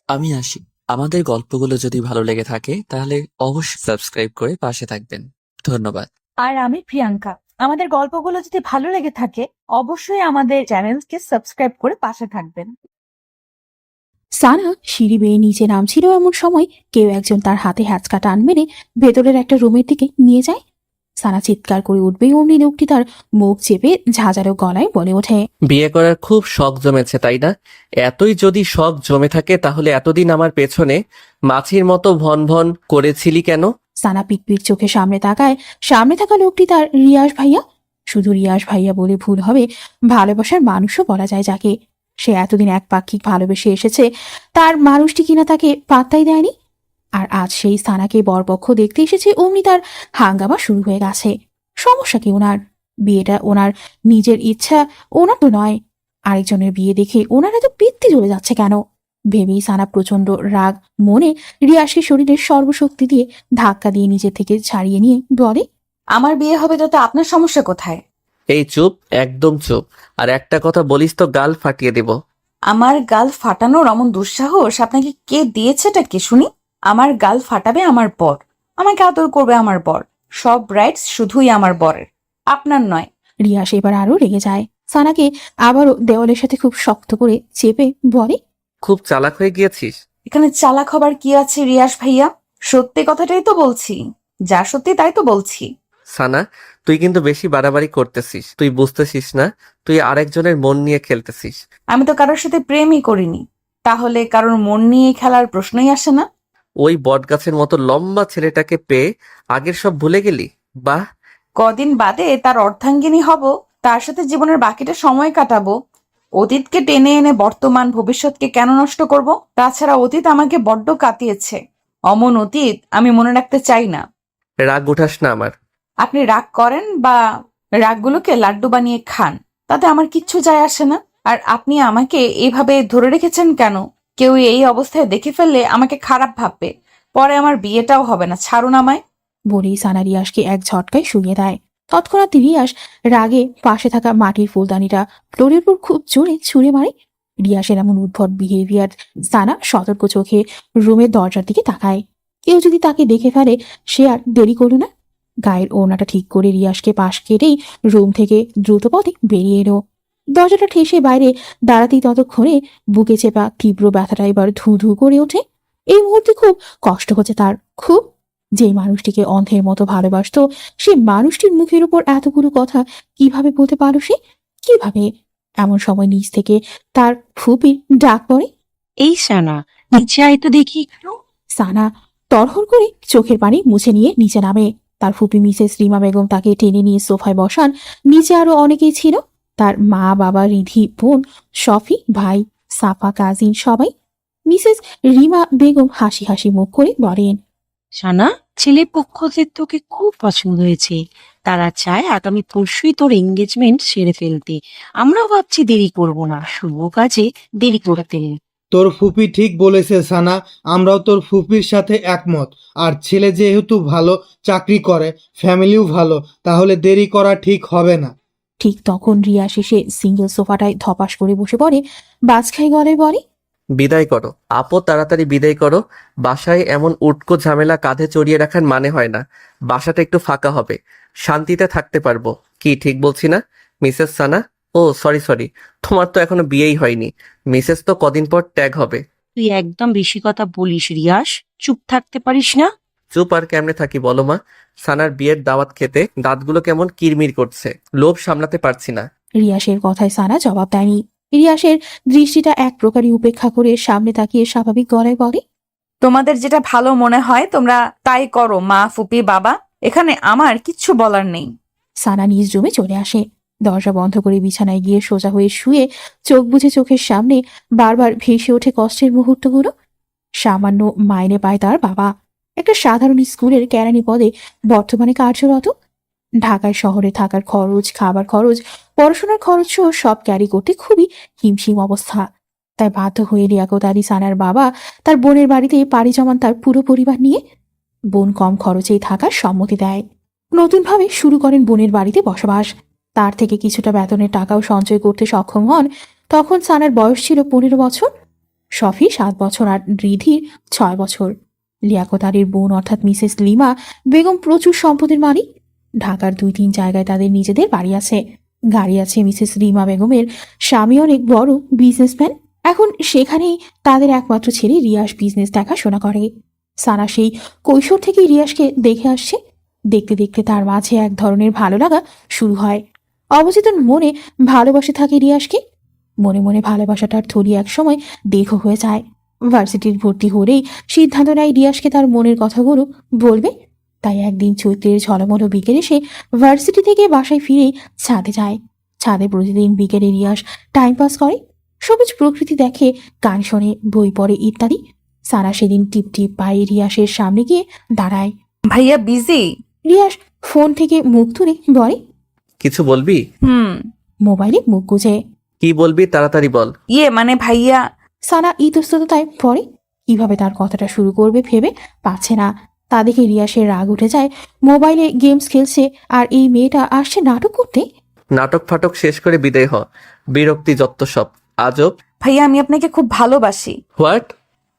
আমি আসি। আমাদের গল্পগুলো যদি ভালো লেগে থাকে তাহলে অবশ্যই সাবস্ক্রাইব করে পাশে থাকবেন। ধন্যবাদ। আর আমি প্রিয়াঙ্কা। আমাদের গল্পগুলো যদি ভালো লেগে থাকে অবশ্যই আমাদের চ্যানেলকে সাবস্ক্রাইব করে পাশে থাকবেন। সানা সিঁড়ি বেয়ে নিচে নামছিল এমন সময় কেউ একজন তার হাতে হ্যাচকা টান মেরে ভেতরের একটা রুমের দিকে নিয়ে যায়। সানা চিৎকার করে উঠবেই অমনি লোকটি তার মুখ চেপে ঝাঁঝালো গলায় বলে ওঠে, বিয়ে করার খুব শখ জমেছে তাই না? এতই যদি শখ জমে থাকে তাহলে এতদিন আমার পেছনে মাছির মতো ভন ভন করেছিলি কেন? সানা পিটপিট চোখে সামনে তাকায়। সামনে থাকা লোকটি তার রিয়াজ ভাইয়া। শুধু রিয়াজ ভাইয়া বলে ভুল হবে, ভালোবাসার মানুষও বলা যায় যাকে। সে এতদিন একপাক্ষিক ভালোবেসে এসেছে, তার মানুষটি কিনা তাকে পাত্তাই দেয়নি। আর আজ সেই সানাকে বরপক্ষ দেখতে এসেছে, অমনি তার হাঙ্গামা শুরু হয়ে গেছে। সমস্যা কি ওনার? বিয়েটা ওনার নিজের ইচ্ছা, ওনার তো নয়। আরেকজনের বিয়ে দেখে ওনার এত পিত্তি জ্বলে যাচ্ছে কেন? ভেবেই সানা প্রচন্ড রাগ মনে রিয়াসকে শরীরের সর্বশক্তি দিয়ে ধাক্কা দিয়ে নিজে থেকে ছাড়িয়ে নিয়ে বলে, আমার বিয়ে হবে তাতে আপনার সমস্যা কোথায়? এই চুপ, একদম চুপ। আর একটা কথা বলিস তো গাল ফাটিয়ে দেব। আমার গাল ফাটানোর এমন দুঃসাহস আপনাকে কে দিয়েছেটা কি শুনি? আমার গাল ফাটাবে আমার বর, আমাকে আদর করবে আমার বর, সব রাইটস শুধুই আমার বরের, আপনার নয়। রিয়াস এবার আরো রেগে যায়। সানাকে আবারও দেওয়ালের সাথে খুব শক্ত করে চেপে বলে, খুব চালাক হয়ে গিয়েছিস। এখানে চালাক হবার কি আছে রিয়াস ভাইয়া? সত্যি কথাটাই তো বলছি, যা সত্যি তাই তো বলছি। সানা, তুই কিন্তু বেশি বাড়াবাড়ি করতেছিস। তুই বুঝতেছিস না, তুই আরেকজনের মন নিয়ে খেলতেছিস। আমি তো কারোর সাথে প্রেমই করিনি, তাহলে কারোর মন নিয়ে খেলার প্রশ্নই আসে না। ওই বটগাছের মতো লম্বা ছেলেটাকে পেয়ে আগের সব ভুলে গেলি? বাহ। কদিন বাদে তার অর্ধাঙ্গিনী হব, তার সাথে জীবনের বাকিটা সময় কাটাবো। অতীতকে টেনে এনে বর্তমান ভবিষ্যৎকে কেন নষ্ট করব? তাছাড়া অতীত আমাকে বড্ড কাটিয়েছে। অমন অতীত আমি মনে রাখতে চাই না। রাগ উঠাস না আমার। আপনি রাগ করেন বা রাগগুলোকে লাড্ডু বানিয়ে খান, তাতে আমার কিচ্ছু যায় আসে না। আর আপনি আমাকে এইভাবে ধরে রেখেছেন কেন? কেউ এই অবস্থায় দেখে ফেললে আমাকে খারাপ ভাববে, পরে আমার বিয়েটাও হবে না। ছাড়ুন আমায়। বলেই সানা রিয়াসকে এক ঝটকায় শুইয়ে দেয়। তৎক্ষণাৎ রিয়াস রাগে পাশে থাকা মাটির ফুলদানিটা ফ্লোরের উপর খুব জোরে ছুঁড়ে মারে। রিয়াসের এমন উদ্ভট বিহেভিয়ার সানা সতর্ক চোখে রুমের দরজার দিকে তাকায়। কেউ যদি তাকে দেখে ফেলে সে আর দেরি করল না। গায়ের ওড়নাটা ঠিক করে রিয়াসকে পাশ কেটেই রুম থেকে দ্রুত পথে বেরিয়ে এলো। দরজাটা ঠেসে বাইরে দাঁড়াতেই ততক্ষণে বুকে চেপা তীব্র ব্যথাটা এবার ধু ধু করে ওঠে। এই মুহূর্তে খুব কষ্ট হচ্ছে তার, খুব। যেই মানুষটিকে অন্ধের মতো ভালোবাসতো, সে মানুষটির মুখের উপর এতগুলো কথা কিভাবে বলতে পারলো সে? কিভাবে? এমন সময় নিচ থেকে তার ফুপির ডাক পড়ে। এই সানা, নিচে আয় তো দেখি একটু। সানা তড়হড় করে চোখের পানি মুছে নিয়ে নিচে নামে। তার ফুপি মিসেস রিমা বেগম তাকে টেনে নিয়ে সোফায় বসান। নিচে আরো অনেকেই ছিল, তার মা, বাবা, রিধি, বোন, শফি, ভাই, সাফা, কাজিন সবাই। মিসেস রিমা বেগম হাসি হাসি মুখ করে বলেন, সানা, ছেলে পক্ষদের তোকে খুব পছন্দ হয়েছে। তারা চায় আগামী পরশুই তোর এঙ্গেজমেন্ট সেরে ফেলতে। আমরাও ভাবছি দেরি করব না, শুভ কাজে দেরি করতে। তোর ফুপি ঠিক বলেছে সানা, আমরাও তোর ফুপির সাথে একমত। আর ছেলে যেহেতু ভালো চাকরি করে, ফ্যামিলিও ভালো, তাহলে দেরি করা ঠিক হবে না। ঠিক তখন রিয়া শেষে সিঙ্গেল সোফাটায় ধপাস করে বসে পড়ে। বাজখাই গলায় বলে, বিদায় করো আপো, তাড়াতাড়ি বিদায় করো। বাসায় এমন উটকো ঝামেলা কাঁধে চড়িয়ে রাখার মানে হয় না। বাসাটা একটু ফাঁকা হবে, শান্তিতে থাকতে পারবো। কি ঠিক বলছি না মিসেস সানা? ও সরি সরি, তোমার তো এখনো বিয়েই হয়নি। মিসেস তো কদিন পর ট্যাগ হবে। তুই একদম বেশি কথা বলিস রিয়াস, চুপ থাকতে পারিস না? চুপ আর কেমনে থাকি বলো মা? সানার বিয়ের দাওয়াত খেতে দাঁতগুলো কেমন কিরমির করছে, লোভ সামলাতে পারছি না। রিয়াসের কথায় সানা জবাব দেয়নি। রিয়াসের দৃষ্টিটা এক প্রকারই উপেক্ষা করে সামনে তাকিয়ে স্বাভাবিক গলায় বলে, তোমাদের যেটা ভালো মনে হয় তোমরা তাই করো মা, ফুপি, বাবা, এখানে আমার কিচ্ছু বলার নেই। সানা নিজ রুমে চলে আসে। দরজা বন্ধ করে বিছানায় গিয়ে সোজা হয়ে শুয়ে চোখ বুজে চোখের সামনে বারবার ভেসে ওঠে কষ্টের মুহূর্তগুলো। সামান্য মাইনে পায় তার বাবা, একটা সাধারণ স্কুলের কেরানি পদে বর্তমানে কার্যরত। ঢাকায় শহরে থাকার খরচ, খাবার খরচ, পড়াশোনার খরচ সহ সব ক্যারি করতে খুবই হিমশিম অবস্থা। তাই বাধ্য হয়ে লিয়াকত আলী সানার বাবা তার বোনের বাড়িতে পাড়ি জমান তার পুরো পরিবার নিয়ে। বোন কম খরচেই থাকার সম্মতি দেয়। নতুনভাবে শুরু করেন বোনের বাড়িতে বসবাস। তার থেকে কিছুটা বেতনের টাকাও সঞ্চয় করতে সক্ষম হন। তখন সানার বয়স ছিল 15 বছর। শফি 7 বছর আর রিধির 6 বছর। লিয়াকত আলীর বোন অর্থাৎ মিসেস লিমা বেগম প্রচুর সম্পদের মালিক। ঢাকার 2-3 জায়গায় তাদের নিজেদের বাড়ি আছে, গাড়ি আছে। মিসেস লিমা বেগমের স্বামী অনেক বড় বিজনেসম্যান। এখন সেখানেই তাদের একমাত্র ছেলে রিয়াস বিজনেস দেখাশোনা করে। সানা সেই কৈশোর থেকেই রিয়াসকে দেখে আসছে। দেখতে দেখতে তার মাঝে এক ধরনের ভালো লাগা শুরু হয়। অবচেতন মনে ভালোবাসে থাকে রিয়াসকে। মনে মনে ভালোবাসাটার থলি একসময় দীর্ঘ হয়ে যায়। ভার্সিটির ভর্তি হলেই সিদ্ধান্ত নেয় রিয়াসকে তার মনের কথাগুলো বলবে। তাই একদিন চৈত্রের ঝলমলো বিকেলে সে ভার্সিটি থেকে বাসায় ফিরেই ছাদে যায়। ছাদে প্রতিদিন বিকেলে রিয়াস টাইম পাস করে, সবুজ প্রকৃতি দেখে, গান শোনে, বই পড়ে ইত্যাদি। সারা সেদিন টিপ টিপ পায়ে রিয়াসের সামনে গিয়ে দাঁড়ায়। ভাইয়া বিজি? রিয়াস ফোন থেকে মুখ তুলে বলে, কিছু বলবি? মোবাইলে মুখ গুজে। কি বলবি তাড়াতাড়ি বল। মানে ভাইয়া। সানা ইতস্তততায় পড়ে। কিভাবে তার কথাটা শুরু করবে ভেবে পাচ্ছে না। তা দেখে রিয়াসের রাগ উঠে যায়। মোবাইলে গেমস খেলছে আর এই মেয়েটা আসছে নাটক করতে। নাটক ফাটক শেষ করে বিদায় হ, বিরক্তি যত সব আজব। ভাইয়া আমি আপনাকে খুব ভালোবাসি। হোয়াট?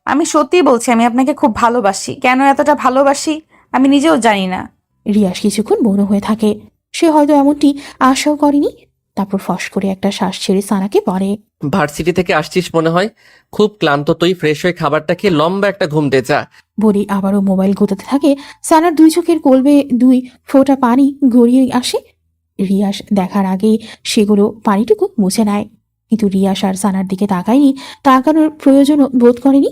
আমি সত্যিই বলছি, আমি আপনাকে খুব ভালোবাসি। কেন এতটা ভালোবাসি আমি নিজেও জানি না। রিয়াস কিছুক্ষণ মনে হয়ে থাকে। সে হয়তো এমনটি আশাও করেনি। তারপর ফস করে একটা শ্বাস ছেড়ে সানাকে বলে, ভার্সিটি থেকে আসছিস মনে হয়, খুব ক্লান্ত। তুই ফ্রেশ হয়ে খাবারটা খেয়ে লম্বা একটা ঘুম দে যা। বলি আবারও মোবাইল গোতাতে থাকে। সানার 2 চোখের কোলবে 2 ফোঁটা পানি গড়িয়ে আসে। রিয়াস দেখার আগেই সেগুলো পানিটুকু মুছে নেয়। কিন্তু রিয়াস আর সানার দিকে তাকায়নি, তাকানোর প্রয়োজনও বোধ করেনি।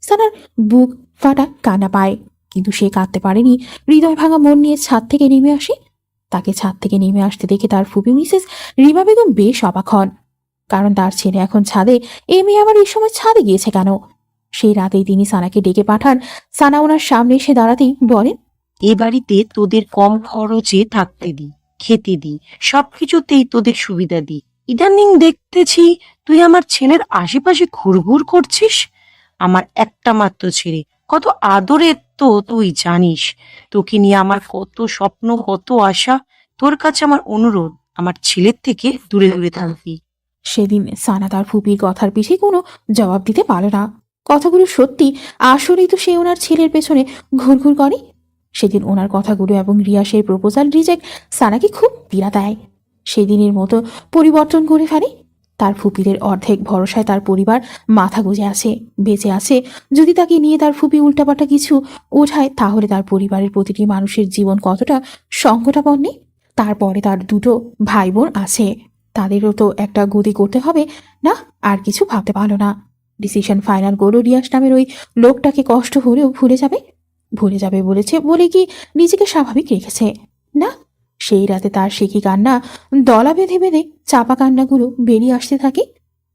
সানার বুক ফাটা কান্না পায়, কিন্তু সে কাঁদতে পারেনি। হৃদয় ভাঙা মন নিয়ে ছাদ থেকে নেমে আসে। তাকে ছাদ থেকে নেমে আসতে দেখে তার ফুপি মিসেস রিমা বেগম বেশ অবাক হন। কারণ তার ছেলে এখন ছাদে, এ মেয়ে আবার এই সময় ছাদে গিয়েছে কেন? সেই রাতেই তিনি সানাকে ডেকে পাঠান। সানা ওনার সামনে এসে দাঁড়াতেই বলেন, এ বাড়িতে তোদের কম খরচে থাকতে দি, খেতে দি, সবকিছুতেই তোদের সুবিধা দি। ইদানিং দেখতেছি তুই আমার ছেলের আশেপাশে ঘুরঘুর করছিস। আমার একটা মাত্র ছেলে, কত আদরের তো তুই জানিস। তোকে নিয়ে আমার কত স্বপ্ন, কত আশা। তোর কাছে আমার অনুরোধ, আমার ছেলের থেকে দূরে দূরে থাকবি। সেদিন সানা তার ফুপির কথার পিছে কোনো জবাব দিতে পারে না। কথাগুলো সত্যি, আসলেই তো সে ওনার ছেলের পেছনে ঘুরঘুর করে। সেদিন ওনার কথাগুলো এবং রিয়াসের প্রপোজাল রিজেক্ট সানাকে খুব পীড়া দেয়। সেদিনের মতো পরিবর্তন করে ফেলে। তার ফুপিদের অর্ধেক ভরসায় তার পরিবার মাথা গুঁজে আছে, বেঁচে আছে। যদি তাকে নিয়ে তার ফুপি উল্টাপাল্টা কিছু ওঠায়, তাহলে তার পরিবারের প্রতিটি মানুষের জীবন কতটা সংকটাপন্ন। তারপরে তার 2 ভাই বোন আছে, তাদেরও তো একটা গতি করতে হবে না? আর কিছু ভাবতে পারলো না। ডিসিশন ফাইনাল করলো রিয়াস নামের ওই লোকটাকে কষ্ট হলেও ভুলে যাবে বলেছে বলে কি নিজেকে স্বাভাবিক রেখেছে? না, সেই রাতে তার সেকি কান্না, দলা বেঁধে বেঁধে চাপা কান্নাগুলো বেরিয়ে আসতে থাকে।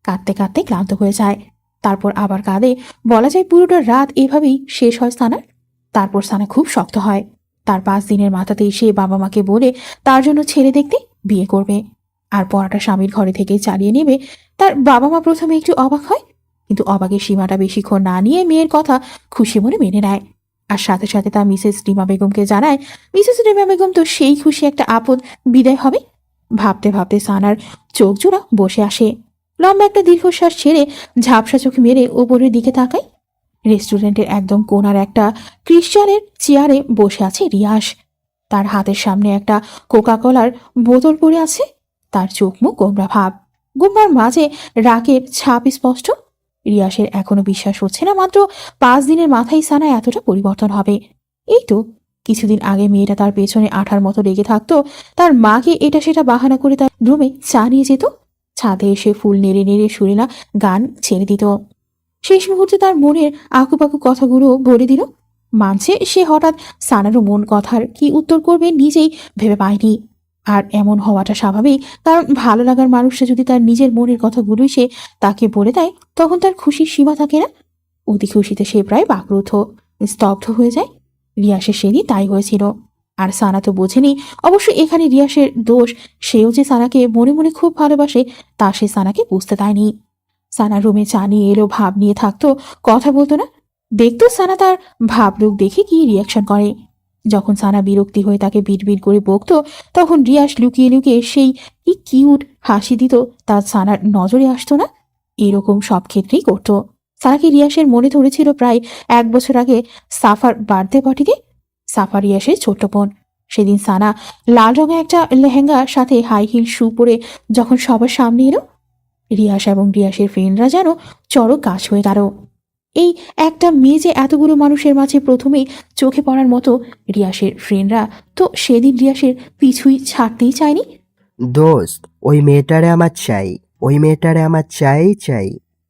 কাঁদতে কাঁদতে ক্লান্ত হয়ে যায়। তারপর আবার কাঁদে। বলা যায় পুরোটা রাত এভাবেই শেষ হয় সানার। তারপর সানা খুব শক্ত হয়। তার 5 দিনের মাথাতেই সে বাবা মাকে বলে তার জন্য ছেলে দেখতে বিয়ে করবে আর পড়াটা স্বামীর ঘরে থেকে চালিয়ে নেবে। তার বাবা মা প্রথমে একটু অবাক হয়, কিন্তু অবাকের সীমাটা বেশিক্ষণ না নিয়ে মেয়ের কথা খুশি মনে মেনে নেয়। আর সাথে সাথে তা মিসেস রিমা বেগমকে জানায়। মিসেস রিমা বেগম তো সেই খুশি একটা আপদ বিদায় হবে। ভাবতে ভাবতে সানার চোখ জোড়া বসে আসে। লম্বা একটা দীর্ঘশ্বাস ছেড়ে ঝাপসা চোখ মেরে ওপরের দিকে তাকায়। রেস্টুরেন্টের একদম কোনার একটা ক্রিশ্চানের চেয়ারে বসে আছে রিয়াস। তার হাতের সামনে একটা কোকা কোলার বোতল পড়ে আছে। তার চোখ মুখ গোমরা ভাব, গোমরার মাঝে রাগের ছাপ স্পষ্ট। রিয়াসের এখনো বিশ্বাস হচ্ছে না মাত্র 5 দিনের মাথায় সানা এতটা পরিবর্তন হবে। এই তো কিছুদিন আগে মেয়েটা তার পেছনে আঠার মতো লেগে থাকতো। তার মাকে এটা সেটা বাহানা করে তার রুমে চা নিয়ে যেত। ছাদে এসে ফুল নেড়ে নেড়ে সুরেলা গান ছেড়ে দিত। শেষ মুহূর্তে তার মনের আকুপাকু কথাগুলো বলে দিল। মানছে সে হঠাৎ সানারও মন কথার কি উত্তর করবে নিজেই ভেবে পায়নি। আর এমন হওয়াটা স্বাভাবিক, কারণ ভালো লাগার মানুষটা যদি তার নিজের মনের কথাগুলোই সে তাকে বলে দেয়, তখন তার খুশির সীমা থাকে না। অতি খুশিতে সে প্রায় বাকরুদ্ধ, স্তব্ধ হয়ে যায়। রিয়াসের সেদিন তাই হয়েছিল। আর সানা তো বোঝেনি। অবশ্য এখানে রিয়াসের দোষ, সেও যে সানাকে মনে মনে খুব ভালোবাসে তা সে সানাকে বুঝতে দেয়নি। সানা রুমে চা নিয়ে এলো, ভাব নিয়ে থাকতো, কথা বলতো না। দেখতো সানা তার ভাবলুক দেখে কি রিয়াকশন করে। যখন সানা বিরক্তি হয়ে তাকে বিড়বিড় করে বকতো, তখন রিয়াস লুকিয়ে লুকিয়ে সেই কি কিউট হাসি দিত, তা সানার নজরে আসতো না। এরকম সব ক্ষেত্রেই করতো। সানাকে রিয়াসের মনে ধরেছিল প্রায় 1 বছর আগে সাফার বার্থডে পার্টিতে। সাফা রিয়াসের ছোট্ট বোন। সেদিন সানা লাল রঙের একটা লেহেঙ্গার সাথে হাই হিল শু পরে যখন সবার সামনে এলো, রিয়াস এবং রিয়াসের ফ্রেন্ডরা যেন চড়ক গাছ হয়ে গেল। এই একটা মেয়ে যে এতগুলো মানুষের মাঝে প্রথমেই চোখে পড়ার মতো, রিয়াসের ফ্রেন্ডরা তো সেদিন রিয়াসের পিছুই ছাড়তেই চায়নি। দোস্ত, ওই মেয়েটারে আমার চাই, ওই মেয়েটারে আমার চাই চাই।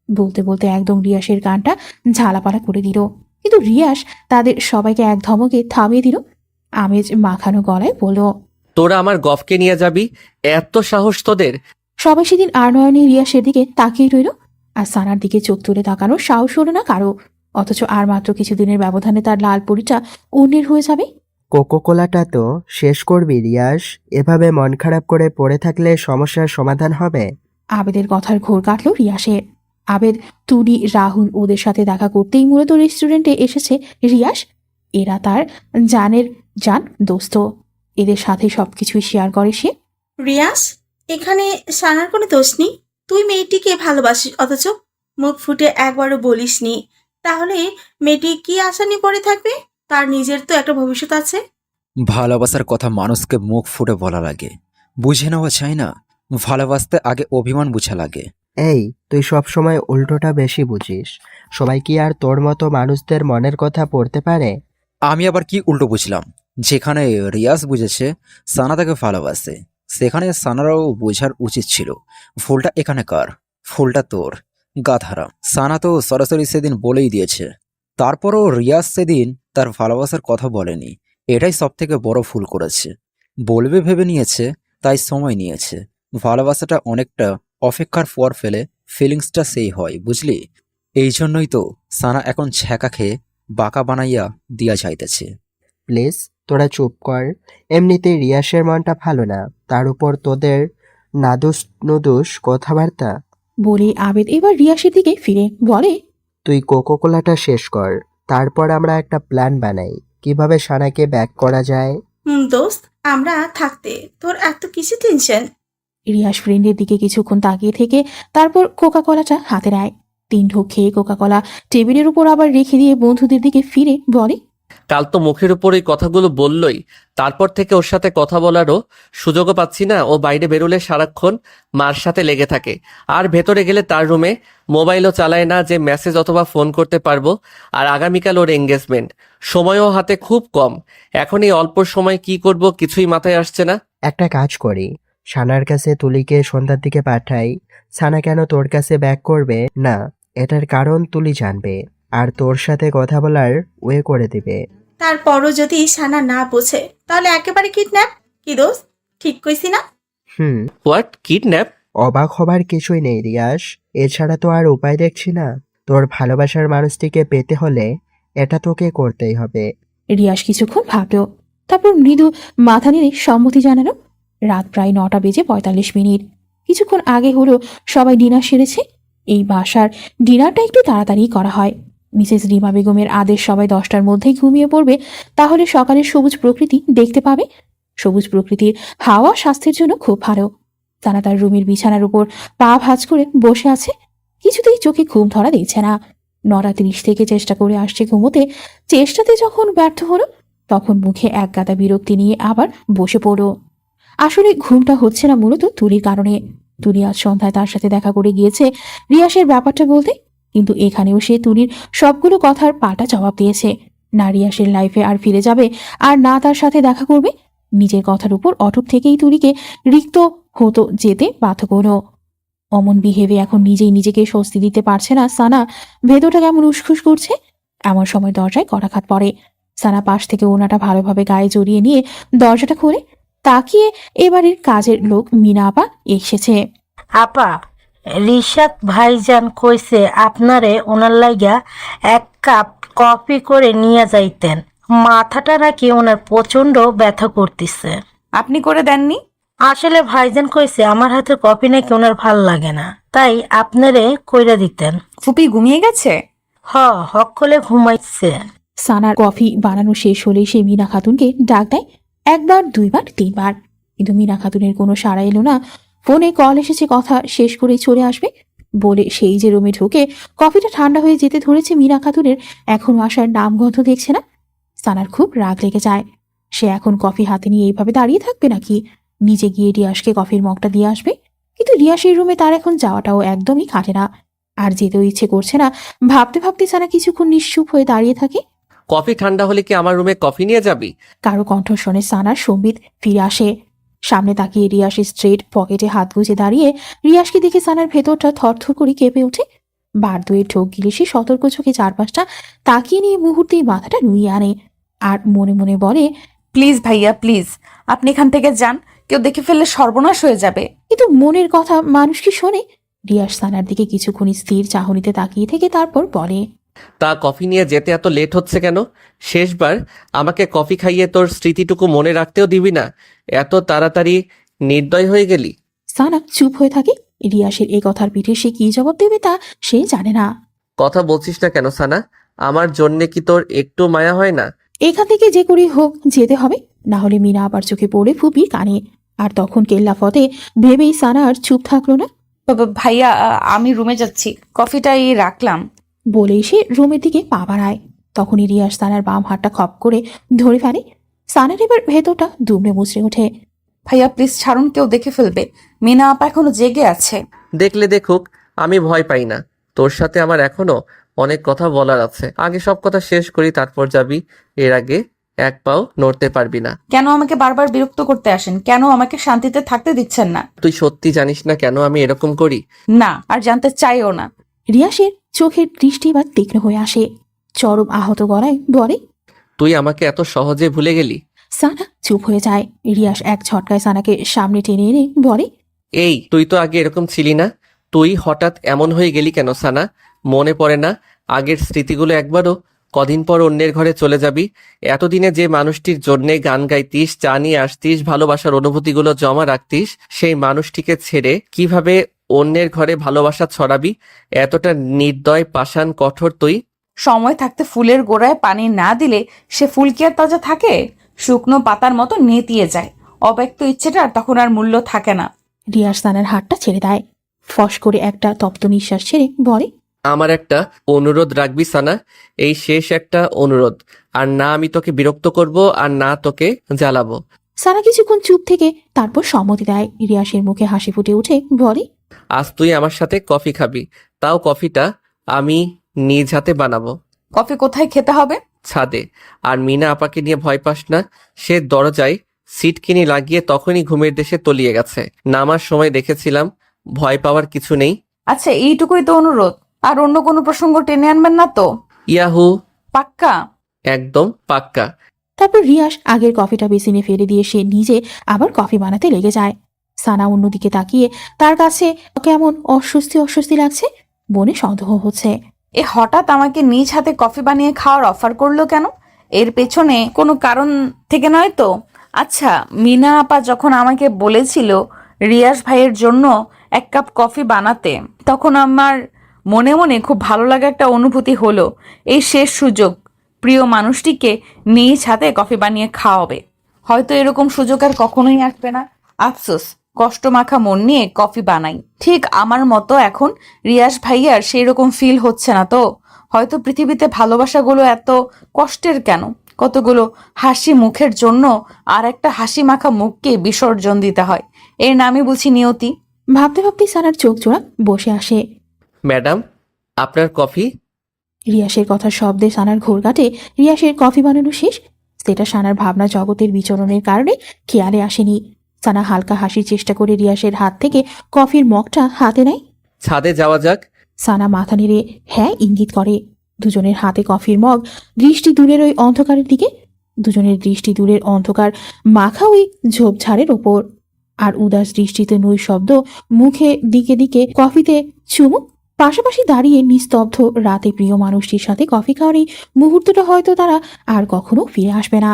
বলতে বলতে একদম রিয়াসের গানটা ঝালাপালা করে দিল। কিন্তু রিয়াস তাদের সবাইকে এক ধমকে থামিয়ে দিল। আমেজ মাখানো গলায় বলল, তোরা আমার গফকে নিয়ে যাবি? এত সাহস তোদের? সবাই সেদিন আর নয়নে রিয়াসের দিকে তাকিয়ে রইল। আর সানার দিকে চোখ তুলে তাকানোর সাহস হলো না কারো। অথচ আর মাত্র কিছুদিনের ব্যবধানে তার লাল পরিটা অন্যের হয়ে যাবে। কোকোকোলাটা তো শেষ করবি রিয়াস। এভাবে মন খারাপ করে পড়ে থাকলে সমস্যার সমাধান হবে? আবেদের কথার ঘোর কাটল রিয়াসের। আবেদ, তুলি, রাহুল ওদের সাথে দেখা করতেই মূলত রেস্টুরেন্টে এসেছে রিয়াস। এরা তার জানের জান দোস্ত। এদের সাথে সবকিছুই শেয়ার করে সে। রিয়াস, এখানে সানার কোনো দোষ নেই। তুই মেয়েটিকে ভালোবাসিস অথচ মুখ ফুটে একবারও বলিসনি। তাহলে মেয়েটি কি আশা নিয়ে পড়ে থাকবে? তার নিজের তো একটা ভবিষ্যৎ আছে। ভালোবাসার কথা মানুষকে মুখ ফুটে বলা লাগে, বুঝে নেওয়া চাই না। ভালোবাসতে আগে অভিমান বুঝা লাগে। এই, তুই সবসময় উল্টোটা বেশি বুঝিস। সবাই কি আর তোর মতো মানুষদের মনের কথা পড়তে পারে? আমি আবার কি উল্টো বুঝলাম? যেখানে রিয়াজ বুঝেছে সানা তাকে ভালোবাসে, সেখানে সানারাও বোঝার উচিত ছিল ফুলটা এখানে কার। ফুলটা তোর, গাধারা। সানা তো সরাসরি সেদিন বলেই দিয়েছে। তারপরও রিয়াজ সেদিন তার ভালোবাসার কথা বলেনি। এটাই সব থেকে বড় ভুল করেছে। বলবে ভেবে নিয়েছে, তাই সময় নিয়েছে। ভালোবাসাটা অনেকটা অপেক্ষার পর ফেলে ফিলিংসটা সেই হয়, বুঝলি? এই জন্যই তো সানা এখন ছ্যাঁকা খেয়ে বাঁকা বানাইয়া দিয়া যাইতেছে। প্লিজ তোরা চুপ কর। এমনিতেই রিয়াসের মনটা ভালো না, তার উপর তোদের নাদুস নুদুস কথাবার্তা। বলে আবেদ এবার রিয়াসের দিকে ফিরে বলে, তুই কোকোকোলাটা শেষ কর, তারপর আমরা একটা প্ল্যান বানাই কিভাবে সানাকে ব্যাক করা যায়। দোস্ত, আমরা থাকতে তোর এত কিছু টেনশন? রিয়াস ফ্রেন্ডের দিকে কিছুক্ষণ তাকিয়ে থেকে তারপর কোকা কলাটা হাতে নেয়। 3 ঢোক খেয়ে কোকা কলা টেবিলের উপর আবার রেখে দিয়ে বন্ধুদের দিকে ফিরে বলে, কাল তো মুখের উপর এই কথাগুলো বললই, তারপর থেকে ওর সাথে কথা বলারও সুযোগও পাচ্ছি না। ও বাইরে বেরোলে সারাক্ষণ মার সাথে লেগে থাকে, আর ভেতরে গেলে তার রুমে মোবাইলও চালায় না যে মেসেজ অথবা ফোন করতে পারবো। আর আগামীকাল ওর এঙ্গেজমেন্ট, সময়ও হাতে খুব কম। এখন এই অল্প সময় কি করব কিছুই মাথায় আসছে না। একটা কাজ করি, সানার কাছে তুলিকে সন্ধ্যার দিকে পাঠাই। সানা কেন তোর কাছে ব্যাক করবে না, এটার কারণ তুলি জানবে, আর তোর সাথে কথা বলার ওয়ে করে দিবে। তারপরও যদি সানা না বোঝে তাহলে একেবারে কিডন্যাপ। কি দোস্ত, ঠিক কইছি না? What, kidnap? অবাক হবার কিছুই নেই রিয়াস, এছাড়া তো আর উপায় দেখছি না। তোর ভালোবাসার মানুষটিকে পেতে হলে এটা তোকে করতেই হবে। রিয়াস কিছুক্ষণ ভাবল, তারপর মৃদু মাথা নেড়ে সম্মতি জানালো। রাত প্রায় 9:45। কিছুক্ষণ আগে হলো সবাই ডিনার সেরেছে। এই বাসার ডিনারটা একটু তাড়াতাড়ি করা হয়। মিসেস রিমা বেগমের আদেশ সবাই 10টার মধ্যেই ঘুমিয়ে পড়বে, তাহলে সকালের সবুজ প্রকৃতি দেখতে পাবে। সবুজ প্রকৃতির হাওয়া স্বাস্থ্যের জন্য খুব ভালো। তারা তার রুমের বিছানার উপর পা ভাঁজ করে বসে আছে। কিছুতেই চোখে ঘুম ধরা দিচ্ছে না। 9:30 থেকে চেষ্টা করে আসছে ঘুমোতে। চেষ্টাতে যখন ব্যর্থ হলো, তখন মুখে এক গাদা বিরক্তি নিয়ে আবার বসে পড়ল। আসলে ঘুমটা হচ্ছে না মূলত তুলির কারণে। তুলি আজ সন্ধ্যায় তার সাথে দেখা করে গিয়েছে রিয়াসের ব্যাপারটা বলতে, কিন্তু এখানেও সে তুলির সবগুলো কথার পাল্টা জবাব দিয়েছে। না রিয়াসের লাইফে আর ফিরে যাবে, আর না তার সাথে দেখা করবে। নিজের কথার উপর অটুট থেকেই তুলিকে রিক্ত হতো যেতে বাধ্য করল। অমন বিহেভে এখন নিজেই নিজেকে স্বস্তি দিতে পারছে না সানা। ভেতরটা কেমন উসখুস করছে। এমন সময় দরজায় কড়াঘাত পড়ে। সানা পাশ থেকে ওনাটা ভালোভাবে গায়ে জড়িয়ে নিয়ে দরজাটা খোলে। তাকিয়ে এবারের কাজের লোক মিনা আপা এসেছে। আপা, রিশাদ ভাইজান কইছে আপনারে ওনার লাইগা 1 কাপ কফি করে নিয়ে যাইতেন। মাথাটা নাকি ওনার প্রচন্ড ব্যথা করতেছে। আপনি করে দেননি? আসলে ভাইজান কইছে আমার হাতের কফি নাকি ওনার ভাল লাগে না, তাই আপনারে কইরা দিতেন। ফুপি ঘুমিয়ে গেছে? হকলে ঘুমাইছে। সানার কফি বানানো শেষ হলেই সে মিনা খাতুনকে ডাক দেয়। 1 বার 2 বার 3 বার, কিন্তু মিনা খাতুনের কোনো সাড়া এলো না। ফোনে কল এসেছে, কথা শেষ করেই চলে আসবে। বলে সেই যে রুমে ঢুকে কফিটা ঠান্ডা হয়ে যেতে ধরেছে মীরা খাতুনের এখনো আসার নামগন্ধ দেখছে না। সানার খুব রাগ লেগে যায়। সে এখন কফি হাতে নিয়ে এইভাবে দাঁড়িয়ে থাকবে নাকি নিজে গিয়ে রিয়াসকে কফির মগটা দিয়ে আসবে? কিন্তু রিয়াসের রুমে তার এখন যাওয়াটাও একদমই খাটে না, আর যেতেও ইচ্ছে করছে না। ভাবতে ভাবতে সানা কিছুক্ষণ নিশ্চুপ হয়ে দাঁড়িয়ে থাকে। কফি ঠান্ডা হলে কি আমার রুমে কফি নিয়ে যাবি? কারো কণ্ঠ শুনে সানার সম্বিত ফিরে আসে। সামনে তাকিয়ে রিয়াসের স্ট্রেট পকেটে হাত গুজে দাঁড়িয়ে রিয়াসকে দেখে সানার ভেতরটা থরথর করে কেঁপে ওঠে। বার দুয়ের ঠোক গিলে সে সতর্ক চোখে চারপাশটা তাকিয়ে নিয়ে মুহূর্তেই মাথাটা নুইয়ে আনে আর মনে মনে বলে, প্লিজ ভাইয়া প্লিজ, আপনি এখান থেকে যান, কেউ দেখে ফেললে সর্বনাশ হয়ে যাবে। কিন্তু মনের কথা মানুষ কি শোনে? রিয়াস সানার দিকে কিছুক্ষণ স্থির চাহনিতে তাকিয়ে থেকে তারপর বলে, তা কফি নিয়ে যেতে এত লেট হচ্ছে কেন? শেষবার আমাকে কফি খাইয়ে তোর স্মৃতিটুকু মনে রাখতেও দিবি না, এত তাড়াতাড়ি নির্দয় হয়ে গেলি। সানা চুপ হয়ে থাকে। রিয়াসের এই কথার পিঠে সে কি জবাব দেবে তা সে জানে না। কথা বলছিস না কেন সানা? আমার জন্যে কি তোর একটু মায়া হয় না? এখান থেকে যে করেই হোক যেতে হবে, না হলে মিনা আবার চোখে পড়ে ফুপি কানে। আর তখন কেল্লা ফতে ভেবেই সানা আর চুপ থাকলো না। ভাইয়া আমি রুমে যাচ্ছি, কফিটাই রাখলাম। বলেই সে রুমের দিকে পা বাড়ায়। তখনই রিয়াস সানার বাম হাতটা খপ করে ধরে ফেলে। সানার এবার ভেতরটা দুমড়ে মুচড়ে ওঠে। ভাইয়া প্লিজ ছাড়ুন, কেউ দেখে ফেলবে। মিনা আপা এখনো জেগে আছে। দেখলে দেখুক, আমি ভয় পাই না। তোর সাথে আমার এখনো অনেক কথা বলার আছে। আগে সব কথা শেষ করি, তারপর যাবি। এর আগে এক পাও নড়তে পারবি না। কেন আমাকে বারবার বিরক্ত করতে আসেন? কেন আমাকে শান্তিতে থাকতে দিচ্ছেন না? তুই সত্যি জানিস না কেন আমি এরকম করি? না, আর জানতে চাইও না। রিয়াসের চোখের দৃষ্টি এবার তীক্ষ্ণ হয়ে আসে। চরম আহত গলায় বলে, তুই আমাকে এত সহজে ভুলে গেলি? সানা চুপ হয়ে যায়। রিয়াস এক ঝটকায় সানাকে সামনে টেনে এনে বলে, এই তুই তো আগে এরকম ছিলি না, তুই হঠাৎ এমন হয়ে গেলি কেন সানা? মনে পড়ে না আগের স্মৃতিগুলো একবারও? কদিন পর অন্যের ঘরে চলে যাবি। এতদিনে যে মানুষটির জন্যে গান গাইতিস, চা নিয়ে আসতিস, ভালোবাসার অনুভূতিগুলো জমা রাখতিস, সেই মানুষটিকে ছেড়ে কিভাবে অন্যের ঘরে ভালোবাসা ছড়াবি? এতটা নির্দয়, পাষাণ, কঠোর তুই। সময় থাকতে ফুলের গোড়ায় পানি না দিলে সে ফুল কি আর তাজা থাকে? শুকনো পাতার মতো নেতিয়ে যায়। অব্যক্ত ইচ্ছেটার তখন আর মূল্য থাকে না। রিয়াস সানার হাতটা ছেড়ে দেয়। ফস করে একটা তপ্ত নিঃশ্বাস ছেড়ে বলে, আমার একটা অনুরোধ রাখবি সানা, এই শেষ একটা অনুরোধ। আর না আমি তোকে বিরক্ত করব, আর না তোকে জ্বালাবো। সানা কিছুক্ষণ চুপ থেকে তারপর সম্মতি দেয়। রিয়াসের মুখে হাসি ফুটে উঠে বলে, আজ তুই আমার সাথে কফি খাবি, তাও কফিটা আমি নিজ হাতে বানাবো। কফি কোথায় খেতে হবে? ছাদে। আর মিনা আপাকে নিয়ে ভয় পাস না, সে দরজায় সিটকিনি লাগিয়ে তখনই ঘুমের দেশে তলিয়ে গেছে। নামার সময় দেখেছিলাম, ভয় পাওয়ার কিছু নেই। আচ্ছা, এইটুকুই তো অনুরোধ? আর অন্য কোনো প্রসঙ্গ টেনে আনবেন না তো? ইয়াহু, পাক্কা? একদম পাক্কা। তারপর রিয়াস আগের কফিটা বেসিনে ফেলে দিয়ে সে নিজে আবার কফি বানাতে লেগে যায়। সানা অন্যদিকে তাকিয়ে তার কাছে কেমন অস্বস্তি অস্বস্তি লাগছে, মনে সন্দেহ হচ্ছে। এ হঠাৎ আমাকে নিজ হাতে কফি বানিয়ে খাওয়ার অফার করলো কেন? এর পেছনে কোনো কারণ থেকে নয় তো? আচ্ছা, মিনা আপা যখন আমাকে বলেছিল রিয়াস ভাইয়ের জন্য এক কাপ কফি বানাতে, তখন আমার মনে মনে খুব ভালো লাগা একটা অনুভূতি হলো। এই শেষ সুযোগ প্রিয় মানুষটিকে নিজ হাতে কফি বানিয়ে খাওয়াবে। হয়তো এরকম সুযোগ আর কখনোই আসবে না। আফসোস, কষ্ট মাখা মন নিয়ে কফি বানাই। ঠিক আমার মতো এখন রিয়াস ভাইয়ার সেই রকম ফিল হচ্ছে না তো? হয়তো পৃথিবীতে ভালোবাসাগুলো এত কষ্টের কেন? কতগুলো হাসি মুখের জন্য আর একটা হাসি মাখা মুখকে বিসর্জন দিতে হয়। এর নামই বুঝি নিয়তি। ভাবতে ভাবতেই সানার চোখ জোড়া বসে আসে। ম্যাডাম, আপনার কফি। রিয়াসের কথার শব্দে সানার ঘোর কাটে। রিয়াসের কফি বানানো শেষ, সেটা সানার ভাবনা জগতের বিচরণের কারণে খেয়ালে আসেনি। সানা হালকা হাসির চেষ্টা করে রিয়াসের হাত থেকে কফির মগটা হাতে নেয়। ছাদে যাওয়া যাক। সানা মাথা নেড়ে হ্যাঁ ইঙ্গিত করে। দুজনের হাতে কফির মগ, দৃষ্টি দূরের ওই অন্ধকারের দিকে। দুজনের দৃষ্টি দূরের অন্ধকার মাখা ওই ঝোপঝাড়ের ওপর। আর উদাস দৃষ্টিতে নৈশব্দ, মুখে দিকে দিকে কফিতে চুমুক। পাশাপাশি দাঁড়িয়ে নিস্তব্ধ রাতে প্রিয় মানুষটির সাথে কফি খাওয়ার এই মুহূর্তটা হয়তো তারা আর কখনো ফিরে আসবে না।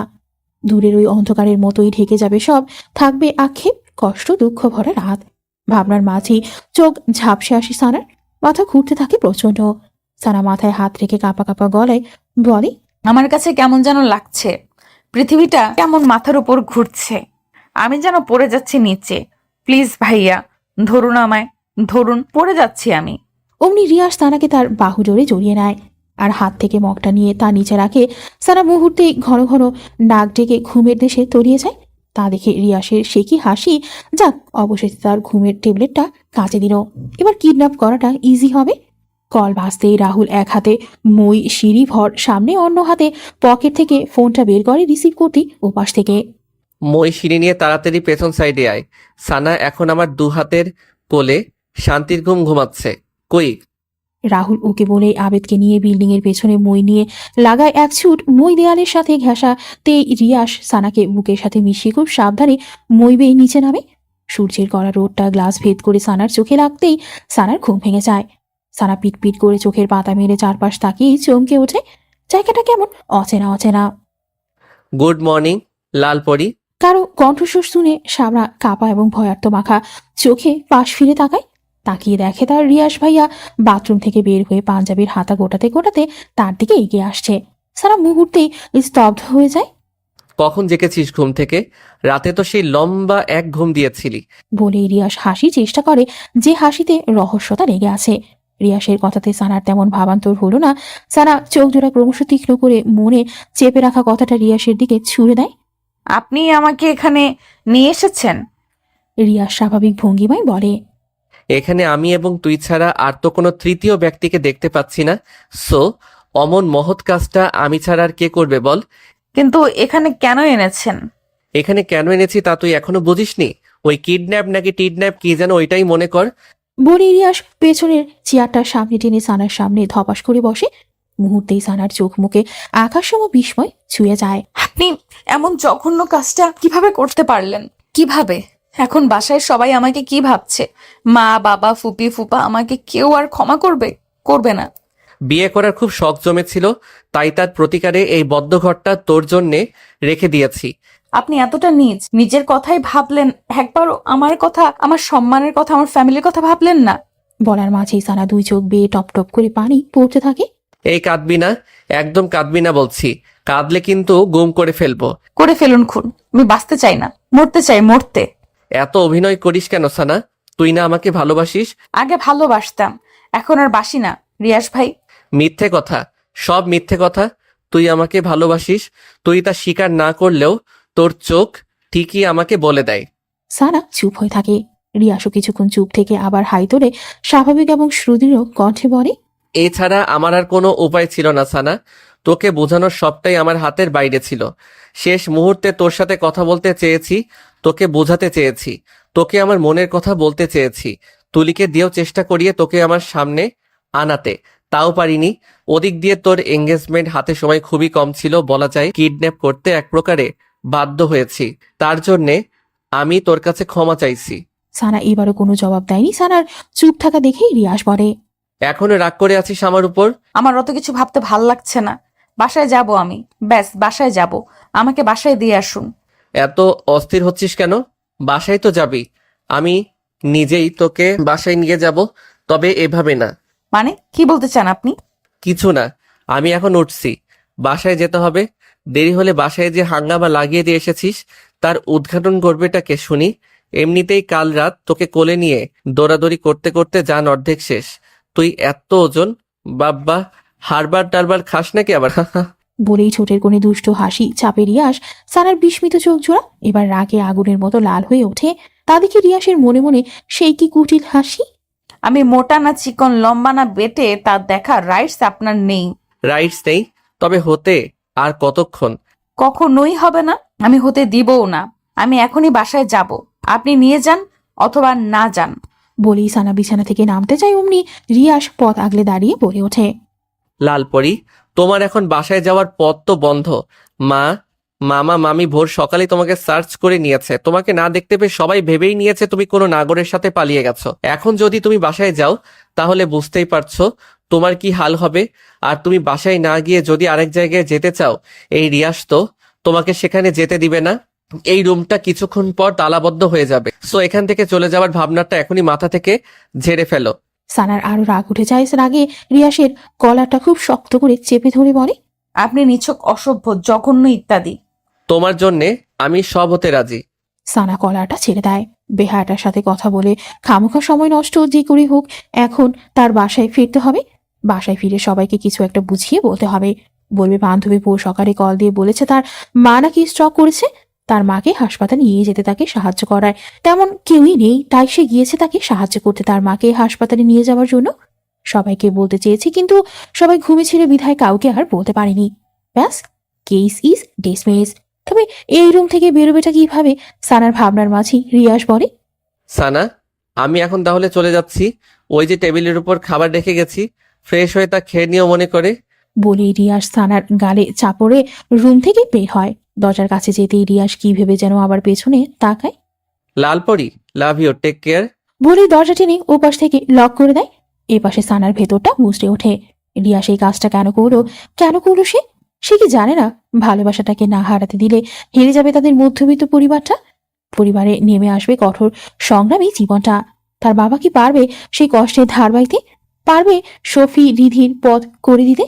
দূরের ওই অন্ধকারের মতোই ঢেকে যাবে সব, থাকবে আক্ষেপ, কষ্ট, দুঃখ ভরা রাত। ভাবনার মাঝেই চোখ ঝাপসে আসি সানার, মাথা ঘুরতে থাকে প্রচন্ড। সানা মাথায় হাত রেখে কাঁপা কাঁপা গলায় বলে, আমার কাছে কেমন যেন লাগছে, পৃথিবীটা কেমন মাথার উপর ঘুরছে, আমি যেন পড়ে যাচ্ছি নিচে। প্লিজ ভাইয়া, ধরুন আমায়, ধরুন, পড়ে যাচ্ছি আমি। অমনি রিয়াজ সানাকে তার বাহু জোরে জড়িয়ে নেয় আর হাত থেকে মগটা নিয়ে তা নিচে রাখে। সানা মুহূর্তেই ঘন ঘন নাক ডেকে ঘুমের দেশে তলিয়ে যায়। তা দেখে রিয়াসের সে কি হাসি। যাক, অবশেষে তার ঘুমের ট্যাবলেটটা কাজে দিল। এবার কিডন্যাপ করাটা ইজি হবে। কল বাজতেই রাহুল এক হাতে মই সিঁড়ি ভর সামনে, অন্য হাতে পকেট থেকে ফোনটা বের করে রিসিভ করতেই ওপাশ থেকে মই সিঁড়ি নিয়ে তাড়াতাড়ি পেছন সাইডে আয়। সানা এখন আমার 2 হাতের কোলে শান্তির ঘুম ঘুমাচ্ছে। কই? রাহুল ওকে বলে আবেদকে নিয়ে বিল্ডিং এর পেছনে মই নিয়ে লাগায় এক ছুট। মই দেয়ালের সাথে ঘেঁষাতেই রিয়াস সানাকে বুকের সাথে মিশিয়ে খুব সাবধানে মই বেয়ে নিচে নামে। সূর্যের কড়া রোদটা গ্লাস ভেদ করে সানার চোখে লাগতেই সানার ঘুম ভেঙে যায়। সানা পিটপিট করে চোখের পাতা মেরে চারপাশ তাকিয়ে চমকে ওঠে। জায়গাটা কেমন অচেনা অচেনা। Good morning Lalpari. কারো কণ্ঠস্বর শুনে সাবরা কাপা এবং ভয়ার্থ মাখা চোখে পাশ ফিরে তাকিয়ে দেখে তার রিয়াস ভাইয়া বাথরুম থেকে বের হয়ে পাঞ্জাবির হাতা গোটাতে গোটাতে তার দিকে এগিয়ে আসছে। সারা মুহূর্তেই স্তব্ধ হয়ে যায়। কখন জেগেছিস ঘুম থেকে? রাতে তো সেই লম্বা এক ঘুম দিয়েছিলি। বলে রিয়াস হাসি চেষ্টা করে, যে হাসিতে রহস্যতা লেগে আছে। রিয়াসের কথাতে সানার তেমন ভাবান্তর হলো না। সানা চোখ জোড়া ক্রমশ তীক্ষ্ণ করে মনে চেপে রাখা কথাটা রিয়াসের দিকে ছুড়ে দেয়। আপনি আমাকে এখানে নিয়ে এসেছেন? রিয়াস স্বাভাবিক ভঙ্গিমায় বলে, এখানে আমি এবং তুই ছাড়া আর তো কোনো তৃতীয় ব্যক্তিকে দেখতে পাচ্ছি না। সো অমন মহৎ কাজটা আমি ছাড়া আর কে করবে বল? কিন্তু এখানে কেন এনেছেন? এখানে কেন এনেছি তা তুই এখনো বুঝিসনি? ওই কিডন্যাপ নাকি টিডন্যাপ কি যেন, ওইটাই মনে কর। বলে রিয়াস পেছনের চেয়ারটার সামনে টেনে সানার সামনে ধপাস করে বসে। মুহূর্তেই সানার চোখ মুখে আকাশসম বিস্ময় ছুঁয়ে যায়। আপনি এমন জঘন্য কাজটা কিভাবে করতে পারলেন? কিভাবে? এখন বাসায় সবাই আমাকে কি ভাবছে? মা, বাবা, ফুপি, ফুপা আমাকে কেউ আর ক্ষমা করবে না। বিয়ে করার খুব শখ জমেছিল, তাই তার প্রতিকারে এই বদ্ধ ঘরটা তোর জন্যে রেখে দিয়েছি। আপনি এতটা নিজের কথাই ভাবলেন, একবারও আমার কথা, আমার সম্মানের কথা, আমার ফ্যামিলির কথা ভাবলেন না। বলার মাঝেই সানা দুই চোখ বেয়ে টপ টপ করে পানি পড়তে থাকে। এই কাঁদবি না, একদম কাঁদবি না বলছি। কাঁদলে কিন্তু গুম করে ফেলবো। করে ফেলুন খুন, আমি বাঁচতে চাই না, মরতে চাই, মরতে। এত অভিনয় করিস কেন সানা? তুই না আমাকে ভালোবাসিস? আগে ভালোবাসতাম, এখন আর বাসি না রিয়াস ভাই। মিথ্যে কথা, সব মিথ্যে কথা। তুই আমাকে ভালোবাসিস, তুই তা স্বীকার না করলেও তোর চোখ ঠিকই আমাকে বলে দেয়। সানা চুপ হয়ে থাকে। রিয়াসও কিছুক্ষণ চুপ থেকে আবার হাই তোলে, স্বাভাবিক এবং সুদৃঢ় কণ্ঠে বলে, এছাড়া আমার আর কোনো উপায় ছিল না সানা। তোকে বোঝানোর সবটাই আমার হাতের বাইরে ছিল। শেষ মুহূর্তে তোর সাথে কথা বলতে চেয়েছি, তোকে বোঝাতে চেয়েছি, তোকে আমার মনের কথা বলতে চেয়েছি। তুলিকে দিয়েও চেষ্টা করিয়ে তোকে আমার সামনে আনাতে, তাও পারিনি। ওদিক দিয়ে তোর এঙ্গেজমেন্ট হাতে সময় খুবই কম ছিল, বলা যায় কিডন্যাপ করতে এক প্রকারে বাধ্য হয়েছি। তার জন্যে আমি তোর কাছে ক্ষমা চাইছি। সানা এবারও কোনো জবাব দেয়নি। সানার চুপ থাকা দেখেই রিয়াস বলে, এখনো রাগ করে আছিস আমার উপর? আমার অত কিছু ভাবতে ভাল লাগছে না। বাসায় যাব আমি, ব্যাস বাসায় যাব। আমাকে বাসায় দিয়ে আসুন। এত অস্থির হচ্ছিস কেন? বাসায় তো যাবি, আমি নিজেই তোকে বাসায় নিয়ে যাব, তবে এভাবে না। মানে কি বলতে চান আপনি? কিছু না, আমি এখন উঠছি, বাসায় যেতে হবে। দেরি হলে বাসায় যে হাঙ্গামা লাগিয়ে দিয়ে এসেছিস তার উদ্ঘাটন করবেটা কে শুনি? এমনিতেই কাল রাত তোকে কোলে নিয়ে দৌড়াদৌড়ি করতে করতে যান অর্ধেক শেষ। তুই এত ওজন, বাব্বা, হারবার টারবার খাস নাকি আবার? বলেই ঠোঁটের কোণে দুষ্ট হাসি চাপে রিয়াস। সানার বিস্মিত চোখ জোড়া এবার রাগে আগুনের মতো লাল হয়ে ওঠে। তা দেখে রিয়াসের মনে মনে সেই কি কুটিল হাসি। আমি মোটা না চিকন, লম্বা না বেটে, তা দেখা রাইটস আপনার নেই। রাইটস নেই? তবে হতে আর কতক্ষণ? কখনোই হবে না, আমি হতে দিবও না। আমি এখনই বাসায় যাব, আপনি নিয়ে যান অথবা না যান। বলেই সানা বিছানা থেকে নামতে চায়, অমনি রিয়াস পথ আগলে দাঁড়িয়ে বলে ওঠে, লালপরি, তোমার এখন বাসায় যাওয়ার পথ তো বন্ধ। মামা মামি ভোর সকালে তোমাকে সার্চ করে নিয়েছে। তোমাকে না দেখতে পেয়ে সবাই ভেবেই নিয়েছে তুমি কোনো নাগরের সাথে পালিয়ে গেছো। এখন যদি তুমি বাসায় যাও তাহলে বুঝতেই পারছো তোমার কি হাল হবে। আর তুমি বাসায় না গিয়ে যদি আরেক জায়গায় যেতে চাও, এই রিয়াস তো তোমাকে সেখানে যেতে দিবে না। এই রুমটা কিছুক্ষণ পর তালাবদ্ধ হয়ে যাবে। সো এখান থেকে চলে যাওয়ার ভাবনাটা এখনই মাথা থেকে ঝেড়ে ফেলো। সানার আরো রাগ উঠে যায়। রাগে রিয়াসের কলারটা খুব শক্ত করে চেপে ধরে বলে, আপনি নিছক, অসভ্য, জঘন্য ইত্যাদি। তোমার জন্যে আমি সব হতে রাজি। সানা কলারটা ছেড়ে দেয়। বেহায়াটার সাথে কথা বলে খামোখা সময় নষ্ট যে করে হোক এখন তার বাসায় ফিরতে হবে। বাসায় ফিরে সবাইকে কিছু একটা বুঝিয়ে বলতে হবে। বলবে বান্ধবী বউ সকালে কল দিয়ে বলেছে তার মা নাকি স্ট্রোক করেছে, তার মাকে হাসপাতালে নিয়ে যেতে তাকে সাহায্য করায়। তেমন কেউই নেই, তাই সে গিয়েছে তাকে সাহায্য করতে, তার মাকে হাসপাতালে নিয়ে যাওয়ার জন্য। সবাইকে বলতে চেয়েছি কিন্তু সবাই ঘুমেছিল বিধায় কাউকে আর বলতে পারেনি। ব্যাস, কেস ইজ ডিসমিস। তবে এই রুম থেকে বেরোবেটা কিভাবে? সানার ভাবনার মাঝে রিয়াজ বলে, সানা, আমি এখন তাহলে চলে যাচ্ছি। ওই যে টেবিলের উপর খাবার রেখে গেছি, ফ্রেশ হয়ে তা খেয়ে নিও মনে করে। বলে রিয়াজ সানার গালে চাপড়ে রুম থেকে বের হয়। দরজার কাছে যেতেই রিয়াজ কি ভেবে যেন আবার পেছনে তাকায়। লালপরি, লাভ ইউ, টেক কেয়ার। বলে দরজা টেনে ওপাশ থেকে লক করে দেয়। এপাশে সানার ভেতরটা মুচড়ে ওঠে। রিয়াজ এই কাজটা কেন করলো সে কি জানে না ভালোবাসাটাকে না হারাতে দিলে হেরে যাবে তাদের মধ্যবিত্ত পরিবারে নেমে আসবে কঠোর সংগ্রামী জীবনটা। তার বাবা কি পারবে সেই কষ্টের ধার বাইতে? পারবে সফি রিধির পথ করে দিতে?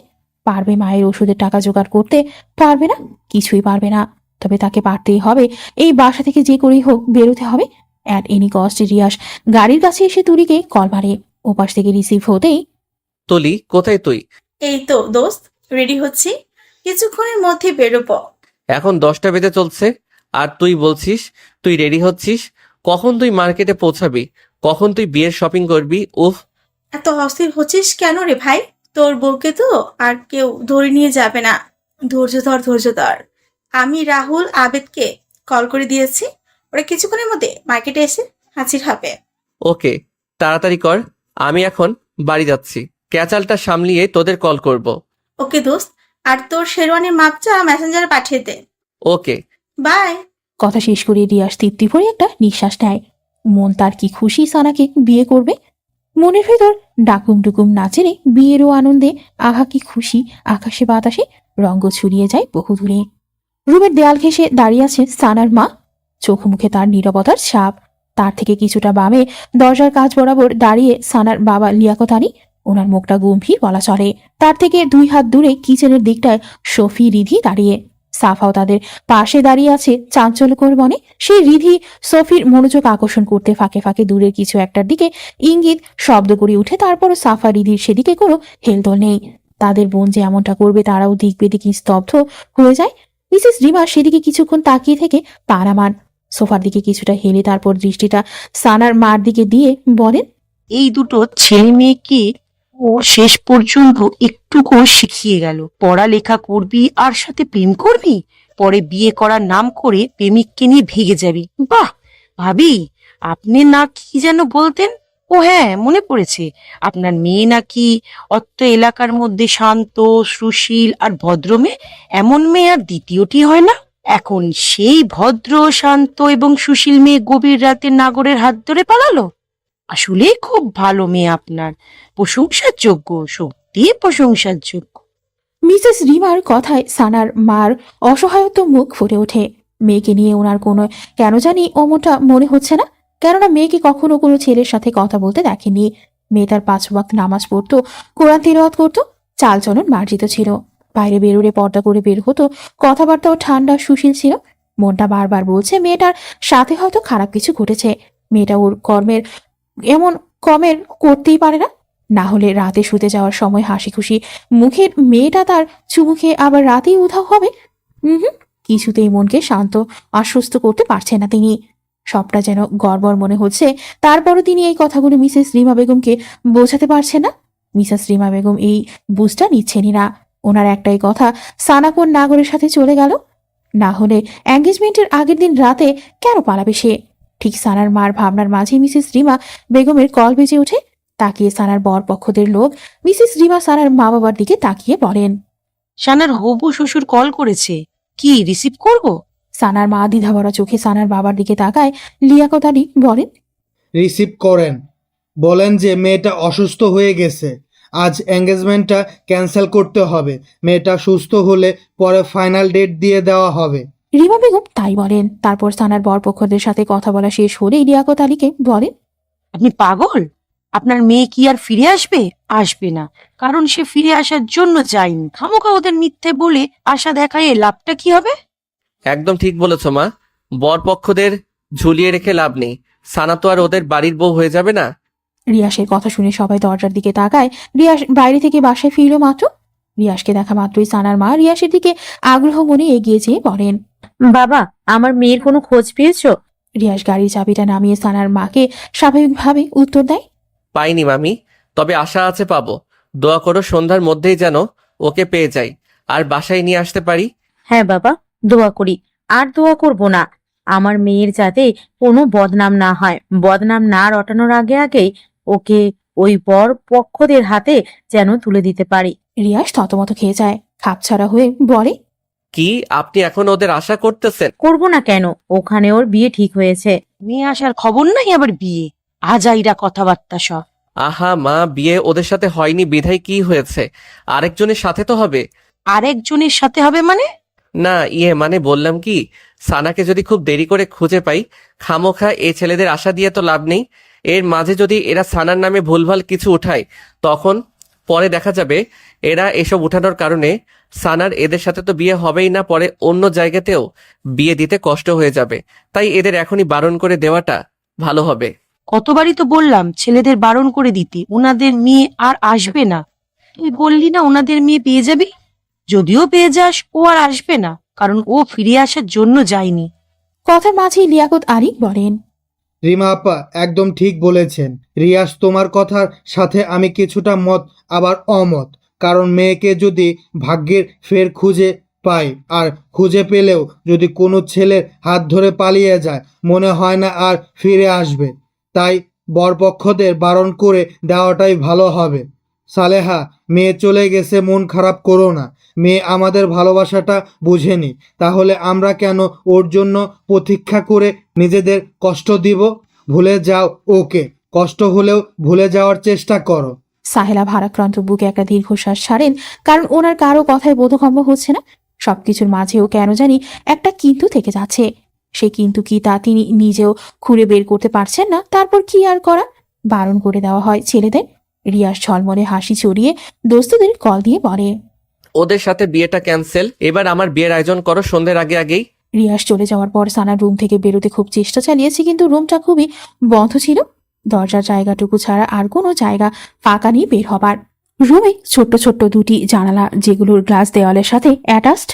পারবে মায়ের ওষুধের টাকা জোগাড় করতে? পারবে না, কিছুই পারবে না। তবে তাকে পারতেই হবে, এই বাসা থেকে যে করেই হোক বেরোতে হবে। অ্যাট এনি কস্ট রিয়াজ গাড়ির কাছে এসে তুলিকে কল মারে। ওপাশ থেকে রিসিভ হতেই, তুলি, কোথায় তুই? এই তো দোস্ত, রেডি হচ্ছি, কিছুক্ষণের মধ্যে বেরোবো। এখন 10টা বেজে চলছে আর তুই বলছিস তুই রেডি হচ্ছিস? কখন তুই মার্কেটে পৌঁছাবি? কখন তুই বিয়ের শপিং করবি? উফ, এত অস্থির হচ্ছিস কেন রে ভাই? তোর বউকে তো আর কেউ ধরে নিয়ে যাবে না। ধৈর্য ধর। আমি রাহুল আবেদকে কল করে দিয়েছি, ওরা কিছুক্ষণের মধ্যে মার্কেটে এসে হাজির হবে। ওকে, তাড়াতাড়ি কর, আমি এখন বাড়ি যাচ্ছি। ক্যাচালটা সামলিয়ে তোদের কল করব। ওকে দোস্ত, আর তোর শেরওয়ানির মাপটা মেসেঞ্জারে পাঠিয়ে দে। ওকে। বাই। কথা শেষ করে রিয়াজ তৃপ্তি ভরে একটা নিঃশ্বাস নেয়। মন তার কি খুশি সানাকে বিয়ে করবে। মনের ভেতর ডাকুম ডুকুম নাচেরে বিয়েরও আনন্দে আহা কি খুশি। আকাশে বাতাসে রঙ্গ ছড়িয়ে যায় বহু দূরে। রুমের দেয়াল ঘেঁষে দাঁড়িয়ে আছে সানার মা, চোখ মুখে তার নীরবতার ছাপ। তার থেকে কিছুটা বামে দরজার কাজ বরাবর দাঁড়িয়ে সানার বাবা লিয়াকত আলী। ওনার মুখটা গম্ভীর বলা চলে। তার থেকে 2 হাত দূরে কিচেনের দিকটায় সফি রিধি দাঁড়িয়ে। সাফাও তাদের পাশে দাঁড়িয়ে আছে চাঞ্চল্যকর মনে। সেই রিধি সফির মনোযোগ আকর্ষণ করতে ফাঁকে ফাঁকে দূরের কিছু একটার দিকে ইঙ্গিত শব্দ করে উঠে। তারপরও সাফা রিধির সেদিকে কোনো হেলদোল নেই। তাদের বোন যে এমনটা করবে তারাও দিক বেদিকে স্তব্ধ হয়ে যায়। মিসেস রিমা সেদিকে কিছুক্ষণ তাকিয়ে থেকে পা নামান। সোফার দিকে কিছুটা হেলে তারপর দৃষ্টিটা সানার মার দিকে দিয়ে বলেন, এই দুটো ছেলে মেয়েকে ও শেষ পর্যন্ত একটুকু শিখিয়ে গেল। পড়ালেখা করবি আর সাথে প্রেম করবি, পরে বিয়ে করার নাম করে প্রেমিককে নিয়ে ভেগে যাবি। বাহ ভাবি, আপনি না কি যেন বলতেন? ও হ্যাঁ, মনে পড়েছে, আপনার মেয়ে নাকি অত্র এলাকার মধ্যে শান্ত, সুশীল আর ভদ্র মেয়ে। এমন মেয়ে আর দ্বিতীয়টি হয় না। এখন সেই ভদ্র, শান্ত এবং সুশীল মেয়ে গভীর রাতে নাগরের হাত ধরে পালালো। আসলে খুব ভালো মেয়ে আপনার, প্রশংসার যোগ্য, সত্যি প্রশংসার যোগ্য। মিসেস রিমার কথায় সানার মার অসহায়ত্ব মুখ ফুটে ওঠে। মেয়েকে নিয়ে ওনার কোনো কেন জানি অমনটা মনে হচ্ছে না। কেননা মেয়েকে কখনো কোনো ছেলের সাথে কথা বলতে দেখেনি। মেয়ে তার 5 ওয়াক্ত নামাজ পড়তো, কোরআন তিলাওয়াত করতো, চালচলন মার্জিত ছিল। বাইরে বেরোলে পর্দা করে বের হতো, কথাবার্তাও ঠান্ডা সুশীল ছিল। মনটা বারবার বলছে মেয়েটার সাথে হয়তো খারাপ কিছু ঘটেছে। মেয়েটা ওর এমন কমের করতেই পারে না। না হলে রাতে শুতে যাওয়ার সময় হাসি খুশি মুখের মেয়েটা তার চুমুখে আবার রাতেই উধাও হবে। কিছুতেই মনকে শান্ত আশ্বস্ত করতে পারছে না তিনি। সবটা যেন গড়বড় মনে হচ্ছে। তারপরও তিনি এই কথাগুলো মিসেস রিমা বেগমকে বোঝাতে পারছেন না। মিসেস রিমা বেগম এই বুঝটা নিচ্ছেনই না। ওনার একটাই কথা, সানা কোন নাগরের সাথে চলে গেল? না হলে এঙ্গেজমেন্টের আগের দিন রাতে কেন পালাবে সে? ঠিক সানার মার ভাবনার মাঝে মিসেস রিমা বেগমের কল বেজে ওঠে। তাকিয়ে সানার বর পক্ষদের লোক। মিসেস রিমা সানার মা বাবার দিকে তাকিয়ে বলেন, সানার হবু শ্বশুর কল করেছে, কি রিসিভ করব? সানার মা দ্বিধাভরা চোখে সানার বাবার দিকে তাকায়। লিয়াকত আলী বলেন, রিসিভ করেন, বলেন যে মেয়েটা অসুস্থ হয়ে গেছে, আজ এঙ্গেজমেন্টটা ক্যান্সেল করতে হবে, মেয়েটা সুস্থ হলে পরে ফাইনাল ডেট দিয়ে দেওয়া হবে। রিমা বেগম তাই বলেন। তারপর সানার বর পক্ষদের সাথে কথা বলা শেষ হলে লিয়াকত আলীকে বলেন, আপনি পাগল? আপনার মেয়ে কি আর ফিরে আসবে? আসবে না, কারণ সে ফিরে আসার জন্য যায়নি। খামোখা ওদের মিথ্যে বলে আশা দেখায় লাভটা কি হবে? একদম ঠিক বলেছ মা, বরপক্ষদের ঝুলিয়ে রেখে লাভ নেই। সানা তো আর ওদের বাড়ির বউ হয়ে যাবে না। রিয়াসের কথা শুনে সবাই দরজার দিকে তাকায়। রিয়াস বাইরে থেকে বাসায় ফিরল মাত্র। রিয়াসকে দেখা মাত্রই সানার মা রিয়াসের দিকে আগ্রহ মনে এগিয়ে যেয়ে বলেন, বাবা, আমার মেয়ের কোনো খোঁজ পেয়েছো? রিয়াস গাড়ির চাবিটা নামিয়ে সানার মাকে স্বাভাবিকভাবে উত্তর দেয়। পাইনি মামি, তবে আশা আছে পাবো। দোয়া করো সন্ধ্যার মধ্যেই যেন ওকে পেয়ে যাই আর বাসায় নিয়ে আসতে পারি। হ্যাঁ বাবা, দোয়া করি। আর দোয়া করব না, আমার মেয়ের যাতে কোনো বদনাম না হয়। বদনাম না রটানোর আগে আগেই ওকে ওই বর পক্ষদের হাতে যেন তুলে দিতে পারি। রিয়াস থতমত খেয়ে যায়, খাপছাড়া হয়ে বলে, কি আপনি এখন ওদের আশা করতেছেন? করব না কেন? ওখানে ওর বিয়ে ঠিক হয়েছে। মেয়ে আসার খবর নাই, আবার বিয়ে। আজাইরা কথাবার্তা সব। আহা মা, বিয়ে ওদের সাথে হয়নি বিধায় কি হয়েছে? আরেকজনের সাথে তো হবে। আরেকজনের সাথে হবে মানে? না মানে বললাম কি, সানাকে যদি খুব দেরি করে খুঁজে পাই, খামোখা এই ছেলেদের আশা দিয়ে তো লাভ নেই। এর মাঝে যদি এরা সানার নামে ভুলভাল কিছু উঠায়, তখন পরে দেখা যাবে এরা এসব উঠানোর কারণে সানার এদের সাথে তো বিয়ে হবেই না, পরে অন্য জায়গাতেও বিয়ে দিতে কষ্ট হয়ে যাবে। তাই এদের এখনই বারণ করে দেওয়াটা ভালো হবে। কতবারই তো বললাম ছেলেদের বারণ করে দিতে, ওনাদের মেয়ে আর আসবে না। তুই বললি না ওনাদের মেয়ে পেয়ে যাবি? যদিও পেয়ে যাস, ও আর আসবে না, কারণ ও ফিরে আসার জন্য যায়নি। কথার মাঝেই লিয়াকত আলী বলেন, রিমা আপা একদম ঠিক বলেছেন। রিয়াজ, তোমার কথার সাথে আমি কিছুটা মত আবার অমত। কারণ মেয়েকে যদি ভাগ্যের ফের খুঁজে পাই, আর খুঁজে পেলেও যদি কোনো ছেলের হাত ধরে পালিয়ে যায়, মনে হয় না আর ফিরে আসবে। তাই বরপক্ষদের বারণ করে দেওয়াটাই ভালো হবে। সালেহা, মেয়ে চলে গেছে, মন খারাপ করো না। মেয়ে আমাদের ভালোবাসাটা বুঝেনি, তাহলে আমরা কেন ওর জন্য প্রতীক্ষা করে নিজেদের কষ্ট দিব? ভুলে যাও ওকে, কষ্ট হলেও ভুলে যাওয়ার চেষ্টা করো। সাহেলা ভারাক্রান্ত বুকে একটা দীর্ঘশ্বাস ছাড়েন, কারণ ওনার কারো কথায় বোধগম্য হচ্ছে না। সবকিছুর মাঝেও কেন জানি একটা কিন্তু থেকে যাচ্ছে। সে কিন্তু কি তা তিনি নিজেও খুঁড়ে বের করতে পারছেন না। তারপর কি আর করা, বারণ করে দেওয়া হয় ছেলেদের। রিয়াস ঝলমলে হাসি ছড়িয়ে দোস্তদের কল দিয়ে বলে, ওদের সাথে বিয়েটা ক্যান্সেল, এবার আমার বিয়ের আয়োজন করো সন্ধ্যের আগে আগেই। রিয়াস চলে যাওয়ার পর সানার রুম থেকে বেরোতে খুব চেষ্টা চালিয়েছে, কিন্তু রুমটা খুবই বন্ধ ছিল। দরজার জায়গাটুকু ছাড়া আর কোনো জায়গা ফাঁকা নেই বের হবার। রুমে ছোট্ট ছোট্ট দুটি জানালা, যেগুলোর গ্লাস দেওয়ালের সাথে অ্যাটাচড।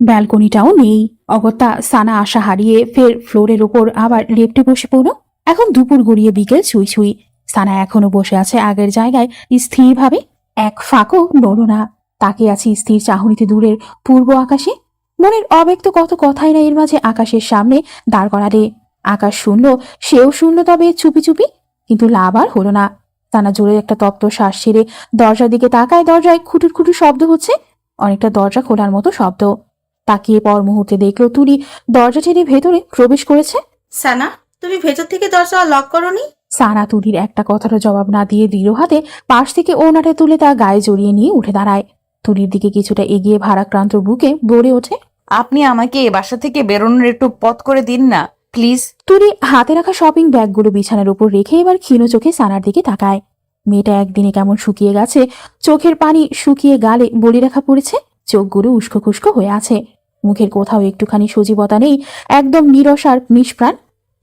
ব্যালকনিটাও নেই। অগত্যা সানা আশা হারিয়ে ফের ফ্লোরের উপর আবার লেপ্টে বসে পড়ল। এখন দুপুর গড়িয়ে বিকেল ছুঁই ছুঁই। সানা এখনো বসে আছে আগের জায়গায় স্থিরভাবে, এক ফাঁকও নড়ল না। তাকিয়ে আছে স্থির চাহনিতে দূরের পূর্ব আকাশে। মনের অব্যক্ত কত কথাই না এর মাঝে আকাশের সামনে দাঁড় করালে। আকাশ শুনল, সেও শুনল, তবে চুপি চুপি। কিন্তু লাভ আর হলো না। সানা জোরে একটা তপ্ত শ্বাস ছেড়ে দরজার দিকে তাকায়। দরজায় খুটুর খুটুর শব্দ হচ্ছে, অনেকটা দরজা খোলার মতো শব্দ। তাকিয়ে পর মুহূর্তে দেখলো তুলি দরজা ছেড়ে ভেতরে প্রবেশ করেছে। সানা, তুমি ভেতর থেকে দরজা লক করোনি? সানা তুলির একটা কথারও জবাব না দিয়ে দৃঢ় হাতে পাশ থেকে ওনাটা তুলে তা গায়ে জড়িয়ে নিয়ে উঠে দাঁড়ায়। তুলির দিকে কিছুটা এগিয়ে ভারাক্রান্ত বুকে বলে ওঠে, আপনি আমাকে এ বাসা থেকে বেরোনোর একটু পথ করে দিন না প্লিজ। তুলি হাতে রাখা শপিং ব্যাগগুলো বিছানার উপর রেখে এবার ক্ষীণ চোখে সানার দিকে তাকায়। মেয়েটা একদিনে কেমন শুকিয়ে গেছে, চোখের পানি শুকিয়ে গালে বলি রাখা পড়েছে, চোখগুলো উস্কো খুস্কো হয়ে আছে, মুখের কোথাও একটুখানি সজীবতা নেই, একদম নিরস আর নিষ্প্রাণ।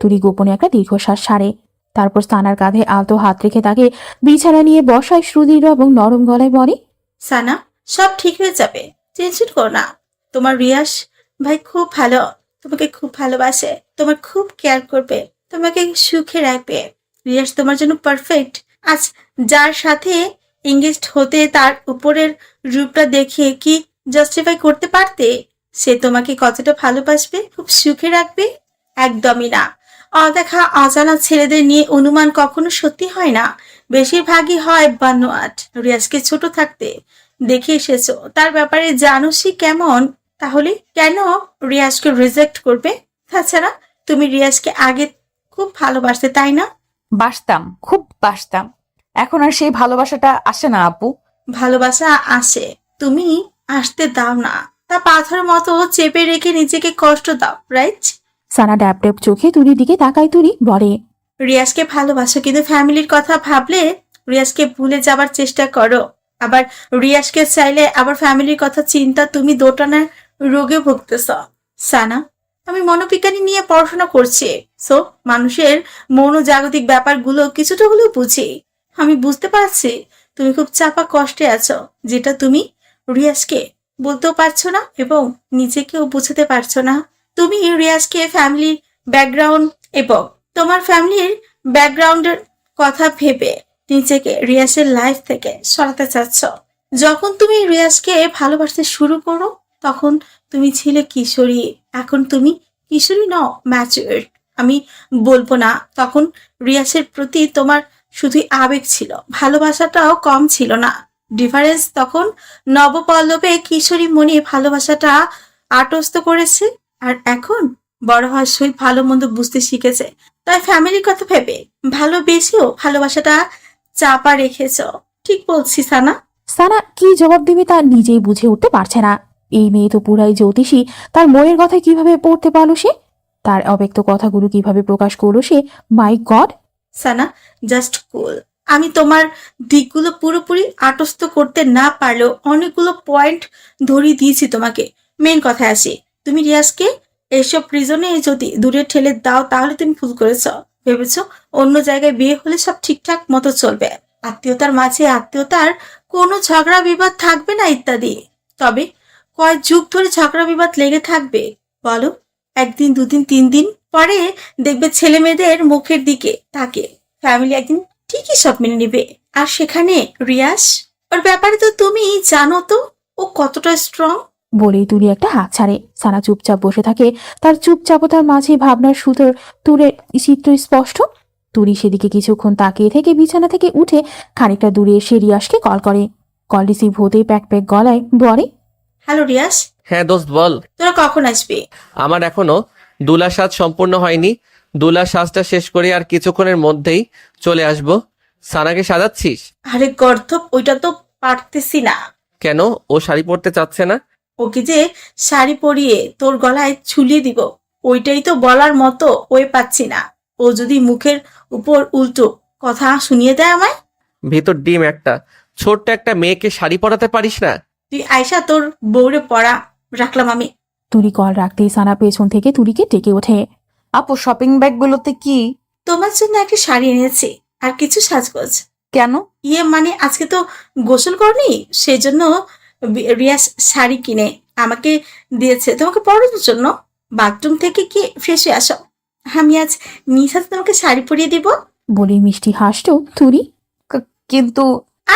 তুলি গোপনে একটা দীর্ঘশ্বাস ছাড়ে, তারপর সানার কাঁধে আলতো হাত রেখে তাকে বিছানা নিয়ে বসায় সুদৃঢ় এবং নরম গলায় বলে, সানা, সব ঠিক হয়ে যাবে, টেনশন করো না। তোমার রিয়াস ভাই খুব ভালো, তোমাকে খুব ভালোবাসে, তোমার খুব কেয়ার করবে, তোমাকে সুখে রাখবে। রিয়াস তোমার জন্য পারফেক্ট। আজ যার সাথে এঙ্গেজড হতে তার উপরের রূপটা দেখে কি জাস্টিফাই করতে পারতে? সে তোমাকে কতটা ভালোবাসবে, খুব সুখে রাখবে? একদমই না। অদেখা অজানা ছেলেদের নিয়ে অনুমান কখনো সত্যি হয় না, বেশিরভাগই হয় বানোয়াট। রিয়াজকে ছোট থাকতে দেখে এসেছো, তার ব্যাপারে জানোসই কেমন। তাহলে কেন রিয়াজকে রিজেক্ট করবে? তাছাড়া তুমি রিয়াজকে আগে খুব ভালোবাসতে, তাই না? বাসতাম, খুব বাসতাম। এখন আর সেই ভালোবাসাটা আসে না আপু। ভালোবাসা আসে, তুমি আসতে দাও না। তা পাথর মতো চেপে রেখে নিজেকে কষ্ট দাও, রাইট? সানা ড্যাব ড্যাব চোখে তুলির দিকে তাকায়। তুলি বলে, রিয়াজকে ভালোবাসো, কিন্তু ফ্যামিলির কথা ভাবলে রিয়াজকে ভুলে যাবার চেষ্টা করো। আবার রিয়াজকে চাইলে আবার ফ্যামিলির কথা চিন্তা, তুমি দোটানার রোগে ভুগতেছ। সানা, আমি মনোবিজ্ঞানী নিয়ে পড়াশোনা করছি, সো মানুষের মনোজাগতিক ব্যাপারগুলো কিছুটা হলেও বুঝি। আমি বুঝতে পারছি তুমি খুব চাপা কষ্টে আছো, যেটা তুমি রিয়াজকে বলতেও পারছো না এবং নিজেকেও বুঝতে পারছো না। তুমি রিয়াজকে ফ্যামিলির ব্যাকগ্রাউন্ড এবং তোমার ফ্যামিলির ব্যাকগ্রাউন্ডের কথা ভেবে নিজেকে রিয়াজের লাইফ থেকে সরাতে চাচ্ছ। যখন তুমি রিয়াজকে ভালোবাসতে শুরু করো তখন তুমি ছিলে কিশোরী, এখন তুমি কিশোরী নও, ম্যাচিউর। আমি বলবো না তখন রিয়াজের প্রতি তোমার শুধুই আবেগ ছিল, ভালোবাসাটাও কম ছিল না। ডিফারেন্স তখন নবপল্লবে কিশোরী মনে ভালোবাসাটা আটস্থ করেছে, আর এখন বড় হওয়ার সহিত ভালো মন্দ বুঝতে শিখেছে, তাই ফ্যামিলির কথা ভেবে ভালোবেসেও ভালোবাসাটা চাপা রেখেছ। ঠিক বলছি সানা? সানা কি জবাব দিবে তা নিজেই বুঝে উঠতে পারছে না। এই মেয়ে তো পুরাই জ্যোতিষী, তার মনের কথা কিভাবে পড়তে পারলো সে? তার অব্যক্ত কথাগুলো কিভাবে প্রকাশ করলো সে? মাই গড! সানা, জাস্ট কুল। আমি তোমার দিকগুলো পুরোপুরি আটস্থ করতে না পারলেও অনেকগুলো পয়েন্ট ধরিয়ে দিয়েছি তোমাকে। মেন কথায় আসি, তুমি রিয়াজকে এসব রিজনে যদি দূরে ঠেলে দাও তাহলে তুমি ভুল করেছ। ভেবেছ অন্য জায়গায় বিয়ে হলে সব ঠিকঠাক মতো চলবে, আত্মীয়তার মাঝে আত্মীয়তার কোনো ঝগড়া বিবাদ থাকবে না ইত্যাদি। তবে কয়েক যুগ ধরে ঝগড়া বিবাদ লেগে থাকবে বলো? একদিন, দুদিন, 3 দিন পরে দেখবে ছেলে মেয়েদের মুখের দিকে তাকে ফ্যামিলি একদিন ঠিকই সব মেনে নিবে। আর সেখানে রিয়াজ, ওর ব্যাপারে তো তুমি জানো তো ও কতটা স্ট্রং। বলেই তুলি একটা হাত ছাড়ে। সানা চুপচাপ বসে থাকে, তার চুপচাপতার মাঝে ভাবনার সুতোর তুরের চিত্র স্পষ্ট। তুলি সেদিকে কিছুক্ষণ তাকিয়ে থেকে বিছানা থেকে উঠে খানিকটা দূরে এসে রিয়াজকে কল করে। কল রিসিভ হতেই প্যাক প্যাক গলায় বলে, হ্যালো রিয়াজ, হ্যাঁ দোস্ত বল। তোরা কখন আসবে? আমার এখনো দুলা সাজ সম্পূর্ণ হয়নি। দুলা সাজটা শেষ করে আর কিছুক্ষণের মধ্যেই চলে আসব। সানাকে সাজাচ্ছিস? আরে গর্ধপ, ওইটা তো পারতেছি না। কেন, ও শাড়ি পরতে চাচ্ছে না? ওকে যে শাড়ি পরিয়ে তোর গলায় ঝুলিয়ে দিব, ওইটাই তো বলার মতো ওই পাচ্ছি না। ও যদি মুখের উপর উল্টো কথা শুনিয়ে দেয় আমায়। ভিতর ডিম একটা, ছোট্ট একটা মেয়েকে শাড়ি পরাতে পারিস না? তুই আয়সা, তোর বউরে পড়া রাখলাম আমি। তুলি কল রাখতেই সানা পেছন থেকে তুলিকে ডেকে ওঠে। আপু, শপিং ব্যাগগুলোতে কি? তোমার জন্য একটা শাড়ি এনেছি আর কিছু সাজগোজ। কেন? মানে আজকে তো গোসল করনি, সেজন্য রিয়াজ শাড়ি কিনে আমাকে দিয়েছে তোমাকে পরানোর জন্য। বাথরুম থেকে কি ফ্রেশ হয়ে আসো, আমি আজ নিজ হাতে তোমাকে শাড়ি পরিয়ে দিব। বলে মিষ্টি হাসতো তুলি। কিন্তু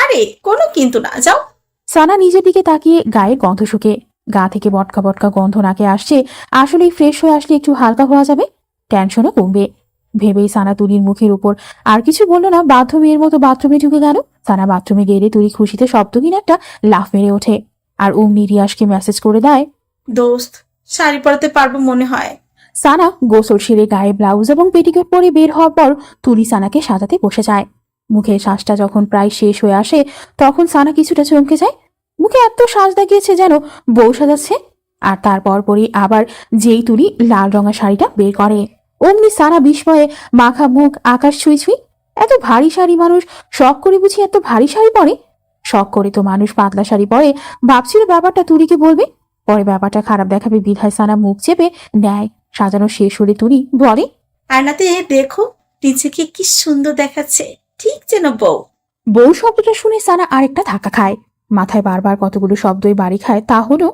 আরে কোনো কিন্তু না, যাও। সানা নিজের দিকে তাকিয়ে গায়ে গন্ধ শুকে, গা থেকে বটকা বটকা গন্ধ নাকে আসছে। আসলেই ফ্রেশ হয়ে আসলে একটু হালকা হওয়া যাবে, টেনশনও কমবে ভেবেই সানা তুলির মুখের উপর আর কিছু বললো না, বাধ্য মেয়ের মতো বাথরুমে ঢুকে গেল। সানা বাথরুমে গেলে তুলি খুশিতে শব্দহীন একটা লাফ মেরে ওঠে আর অমনি রিয়াজকে মেসেজ করে দেয়। দোস্ত, শাড়ি পরাতে পারবো মনে হয়। সানা গোসল সেরে গায়ে ব্লাউজ এবং পেটিকোট পরে বের হওয়ার পর তুলি সানাকে সাজাতে বসে যায়। মুখের শ্বাসটা যখন প্রায় শেষ হয়ে আসে তখন সানা কিছুটা চমকে যায়। মুখে এত সাজ দেখিয়েছে যেন বউ সাজাচ্ছে। আর তারপর পরই আবার যেই তুলি লাল রঙা শাড়িটা বের করে অমনি সানা বিস্ময়ে মাখা মুখ আকাশ ছুঁই ছুঁই। এত ভারী শাড়ি মানুষ শখ করে বুঝি এত ভারী শাড়ি পরে? শখ করে তো মানুষ পাতলা শাড়ি পরে। ভাবছিল ব্যাপারটা তুলিকে বলবে, পরে ব্যাপারটা খারাপ দেখাবে বিধায় সানা মুখ চেপে নেয়। সাজানো শেষ হলে তুলি বলে, আয়নাতে দেখো নিজেকে কি সুন্দর দেখাচ্ছে, ঠিক যেন বউ। বউ শব্দটা শুনে সানা আরেকটা ধাক্কা খায়। মাথায় বারবার কতগুলো শব্দই বাড়ি খায়, তা হলো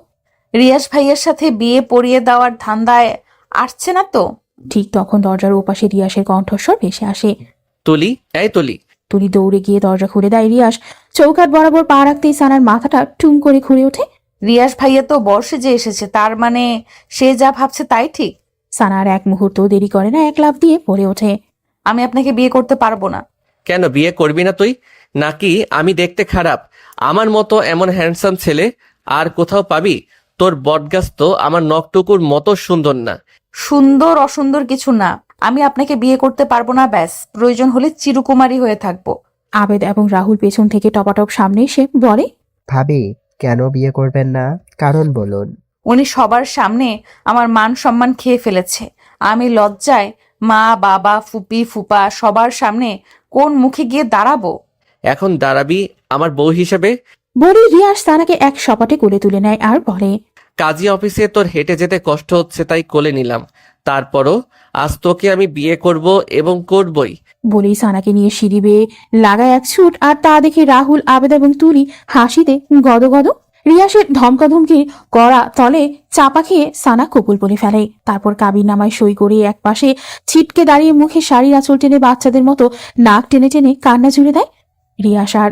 রিয়াজ ভাইয়ের সাথে বিয়ে পড়িয়ে দেওয়ার ধান্দায় আসছে না তো? ঠিক তখন দরজার ওপাশে রিয়াসের কণ্ঠস্বর ভেসে আসে। তুলি, এই তুলি। তুলি দৌড়ে গিয়ে দরজা খুলে দেয়। রিয়াস চৌকাঠ বরাবর পা রাখতেই সানার মাথাটা টুম করে ঘুরে ওঠে। রিয়াজ ভাইয়া তো বর্ষে যে এসেছে, তার মানে সে যা ভাবছে তাই ঠিক। সানার এক মুহূর্ত দেরি করে না, এক লাফ দিয়ে পড়ে ওঠে। আমি আপনাকে বিয়ে করতে পারবো না। কেন বিয়ে করবি না তুই? নাকি আমি দেখতে খারাপ? আমার মতো এমন হ্যান্ডসাম ছেলে আর কোথাও পাবি? তোর বটগাছ তো আমার নখটুকুর মতো সুন্দর না। সুন্দর অসুন্দর কিছু না, আমি আপনাকে বিয়ে করতে পারবো না, ব্যাস। প্রয়োজন হলে চিরকুমারী হয়ে থাকবো। আবেদ এবং রাহুল পেছন থেকে টপাটপ সামনে এসে বলে, ভাবি কেন বিয়ে করবেন না? কারণ বলুন। উনি সবার সামনে আমার মান সম্মান খেয়ে ফেলেছে। আমি লজ্জায় মা বাবা ফুপি ফুপা সবার সামনে কোন মুখে গিয়ে দাঁড়াবো? এখন দাঁড়াবি আমার বউ হিসেবে? বলে রিয়াস সানাকে এক সপাটে কোলে তুলে নেয় আর বলে, কাজী অফিসে তোর হেঁটে যেতে কষ্ট হচ্ছে তাই কোলে নিলাম। তারপরও আজ তোকে আমি বিয়ে করব এবং করবই। বলেই সানাকে নিয়ে সিঁড়ি বেয়ে লাগায় এক ছুট, আর তা দেখে রাহুল, আবেদ এবং তুলি হাসিতে গদগদ। রিয়াসের ধমকাধমকির কড়া তলে চাপা খেয়ে সানা কপুল বলে ফেলে। তারপর কাবিননামায় সই করে এক পাশে ছিটকে দাঁড়িয়ে মুখে শাড়ির আঁচল টেনে বাচ্চাদের মতো নাক টেনে টেনে কান্না জুড়ে দেয়। রিয়াস আর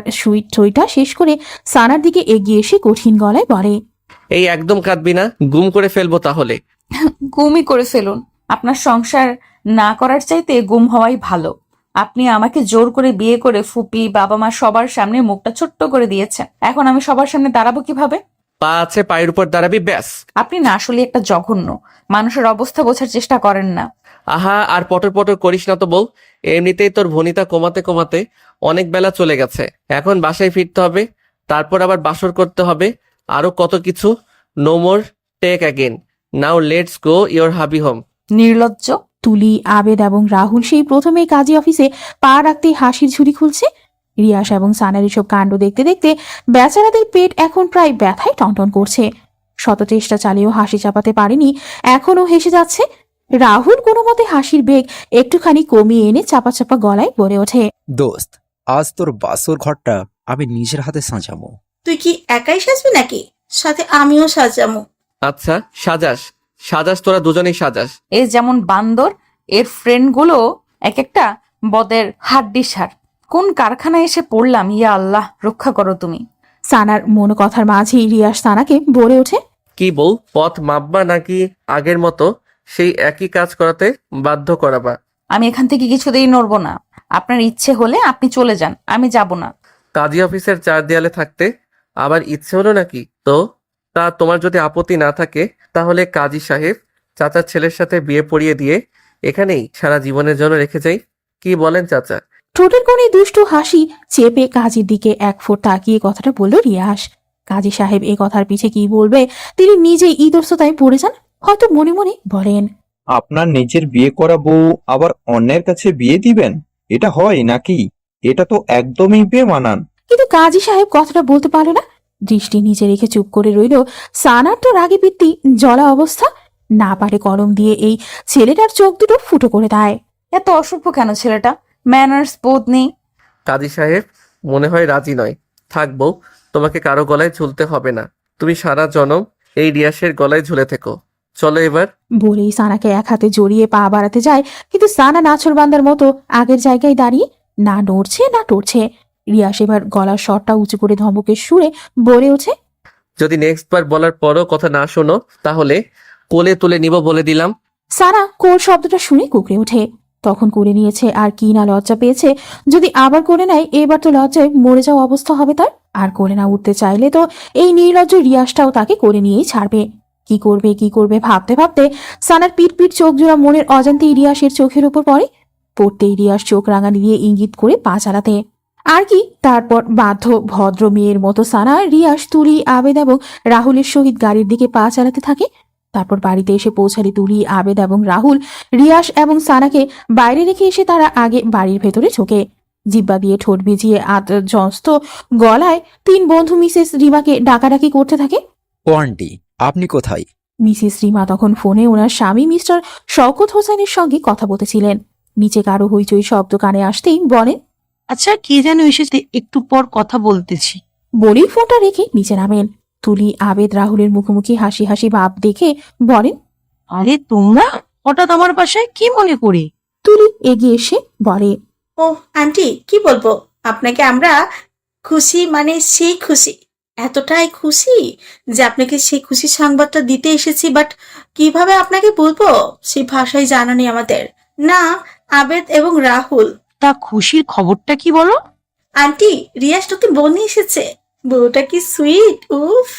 সইটা শেষ করে সানার দিকে এগিয়ে এসে কঠিন গলায় বলে, এই একদম কাঁদবি না, গুম করে ফেলবো তাহলে। গুমই করে ফেলুন। আপনার সংসার না করার চাইতে গুম হওয়াই ভালো। আপনি আমাকে জোর করে বিয়ে করে ফুপি, বাবা মা সবার সামনে মুখটা ছোট্ট করে দিয়েছেন। এখন আমি সবার সামনে দাঁড়াবো কিভাবে? পা আছে, পায়ের উপর দাঁড়াবি, ব্যাস। আপনি না আসলে একটা জঘন্য। মানুষের অবস্থা বোঝার চেষ্টা করেন না। আহা, আর পটর পটর করিস না তো বউ। এমনিতেই তোর ভনিতা কমাতে কমাতে অনেক বেলা চলে গেছে। এখন বাসায় ফিরতে হবে, তারপর আবার বাসর করতে হবে, আরো কত কিছু। No more take again, now let's go your hubby home. নির্লজ্জ। তুলি, আবেদ এবং রাহুল সেই প্রথমেই কাজী অফিসে পা রাখতেই হাসির ঝুড়ি খুলছে। রিয়াস এবং সানার এসব কাণ্ড দেখতে দেখতে বেচারাদের পেট এখন প্রায় ব্যথায় টনটন করছে। শত চেষ্টা চালিয়েও হাসি চাপাতে পারেনি, এখনো হেসে যাচ্ছে। রাহুল কোনো মতে হাসির বেগ একটুখানি কমিয়ে এনে চাপা চাপা গলায় বলে ওঠে, দোস্ত, আজ তোর বাসর ঘরটা আমি নিজের হাতে সাজাবো। তুই কি একাই সাজবি নাকি সাথে আমিও সাজামু? আচ্ছা, সাজাস সাজাস, তোরা দুজনেই সাজাস। এ যেমন বান্দর, এর ফ্রেন্ড গুলো এক একটা বদের হাড্ডি সার। কোন কারখানায় এসে পড়লাম, ইয়া আল্লাহ রক্ষা করো তুমি। সানার মন কথার মাঝেই রিয়াস সানাকে বলে ওঠে, কি বউ, পথ মাপবা নাকি আগের মতো সেই একই কাজ করাতে বাধ্য করাবা? আমি এখান থেকে কিছুতেই নড়বো না। আপনার ইচ্ছে হলে আপনি চলে যান, আমি যাব না। কাজী অফিসের চার দেয়ালে থাকতে আবার ইচ্ছে হলো নাকি? তো তা তোমার যদি আপত্তি না থাকে তাহলে কাজী সাহেব চাচার ছেলের সাথে বিয়ে পড়িয়ে দিয়ে এখানেই সারা জীবনের জন্য রেখে যাই। কি বলেন চাচা? ঠোঁটের কোণে দুষ্টু হাসি চেপে কাজীর দিকে এক ফোঁট তাকিয়ে কথাটা বলল রিয়াস। কাজী সাহেব এ কথার পিছে কি বলবে তিনি নিজেই ইতস্ততায় পড়ে যান। হয়তো মনে মনে বলেন, আপনার নিজের বিয়ে করা বউ আবার অন্যের কাছে বিয়ে দিবেন? এটা হয় নাকি? এটা তো একদমই বেমানান। কিন্তু কাজী সাহেব কথাটা বলতে পারল না। দৃষ্টি নিচে রেখে চুপ করে রইল। সানার তো রাগে পিত্তি জ্বলা অবস্থা, না পারে কলম দিয়ে এই ছেলেটার চোখ দুটো ফুটো করে দেয়। এত অসভ্য কেন ছেলেটা? ম্যানার্স বোধ নেই। কাজী সাহেব মনে হয় রাজি নয়। থাকবো, তোমাকে কারো গলায় ঝুলতে হবে না। তুমি সারা জনম এই রিয়াসের গলায় ঝুলে থেকো। চলো এবার। বলেই সানাকে এক হাতে জড়িয়ে পা বাড়াতে যায়, কিন্তু সানা নাছোড়বান্দার মতো আগের জায়গায় দাঁড়িয়ে না নড়ছে না টরছে। রিয়াস এবার গলার স্বরটা উঁচু করে ধমকের সুরে বলে ওঠে, যদি নেক্সট বার বলার পরও কথা না শোনো তাহলে কোলে তুলে নিব বলে দিলাম। সানা কোল শব্দটা শুনে কুকড়ে ওঠে। তখন করে নিয়েছে আর কি না লজ্জা পেয়েছে। যদি আবার করে নেয় এবার তো লজ্জায় মরে যাওয়া অবস্থা হবে তার। আর করে না উঠতে চাইলে তো এই নির্লজ্জ রিয়াসটাও তাকে করে নিয়েই ছাড়বে। কি করবে ভাবতে ভাবতে সানার পিট পিট চোখ জোড়া মনের অজান্তেই রিয়াসের চোখের উপর পড়ে। পড়তেই রিয়াস চোখ রাঙানি দিয়ে ইঙ্গিত করে পা চালাতে। আর কি তারপর বাধ্য ভদ্র মেয়ের মতো সানা, রিয়াস, তুলি, আবেদ এবং রাহুলের সহিত গাড়ির দিকে পা চালাতে থাকে। তারপর বাড়িতে এসে পৌঁছালে তুলি, আবেদ এবং রাহুল রিয়াস এবং সানাকে বাইরে রেখে এসে তারা আগে বাড়ির ভেতরে ঢোকে। জিব্বা দিয়ে ঠোঁট ভিজিয়ে জস্ত গলায় তিন বন্ধু মিসেস রিমাকে ডাকাডাকি করতে থাকে। ও আন্টি, আপনি কোথায়? মিসেস রিমা তখন ফোনে ওনার স্বামী মিস্টার শওকত হোসেনের সঙ্গে কথা বলতেছিলেন। নিচে কারো হইচই শব্দ কানে আসতেই বলেন, আচ্ছা, কে যেন এসেছে, একটু পর কথা বলতেছি। বলেই ফোনটা রেখে নিচে নামেন। তুলি, আবেদ রাহুলের মুখোমুখি হাসি হাসি ভাব দেখে বলেন, আরে তোমরা হঠাৎ আমার বাসায় কি মনে করে? তুলি এগিয়ে এসে বলে, ও আন্টি, কি বলবো আপনাকে, আমরা খুশি, মানে সেই খুশি, এতটাই খুশি যে আপনাকে সেই খুশি সংবাদটা দিতে এসেছি। বাট কিভাবে আপনাকে বলবো সেই ভাষায় জানা নেই আমাদের। না, আবেদ এবং রাহুল। তা খুশির খবরটা কি বলো? আন্টি, রিয়াস নতুন বোন নিয়ে এসেছে। বউটা কি সুইট! উফ!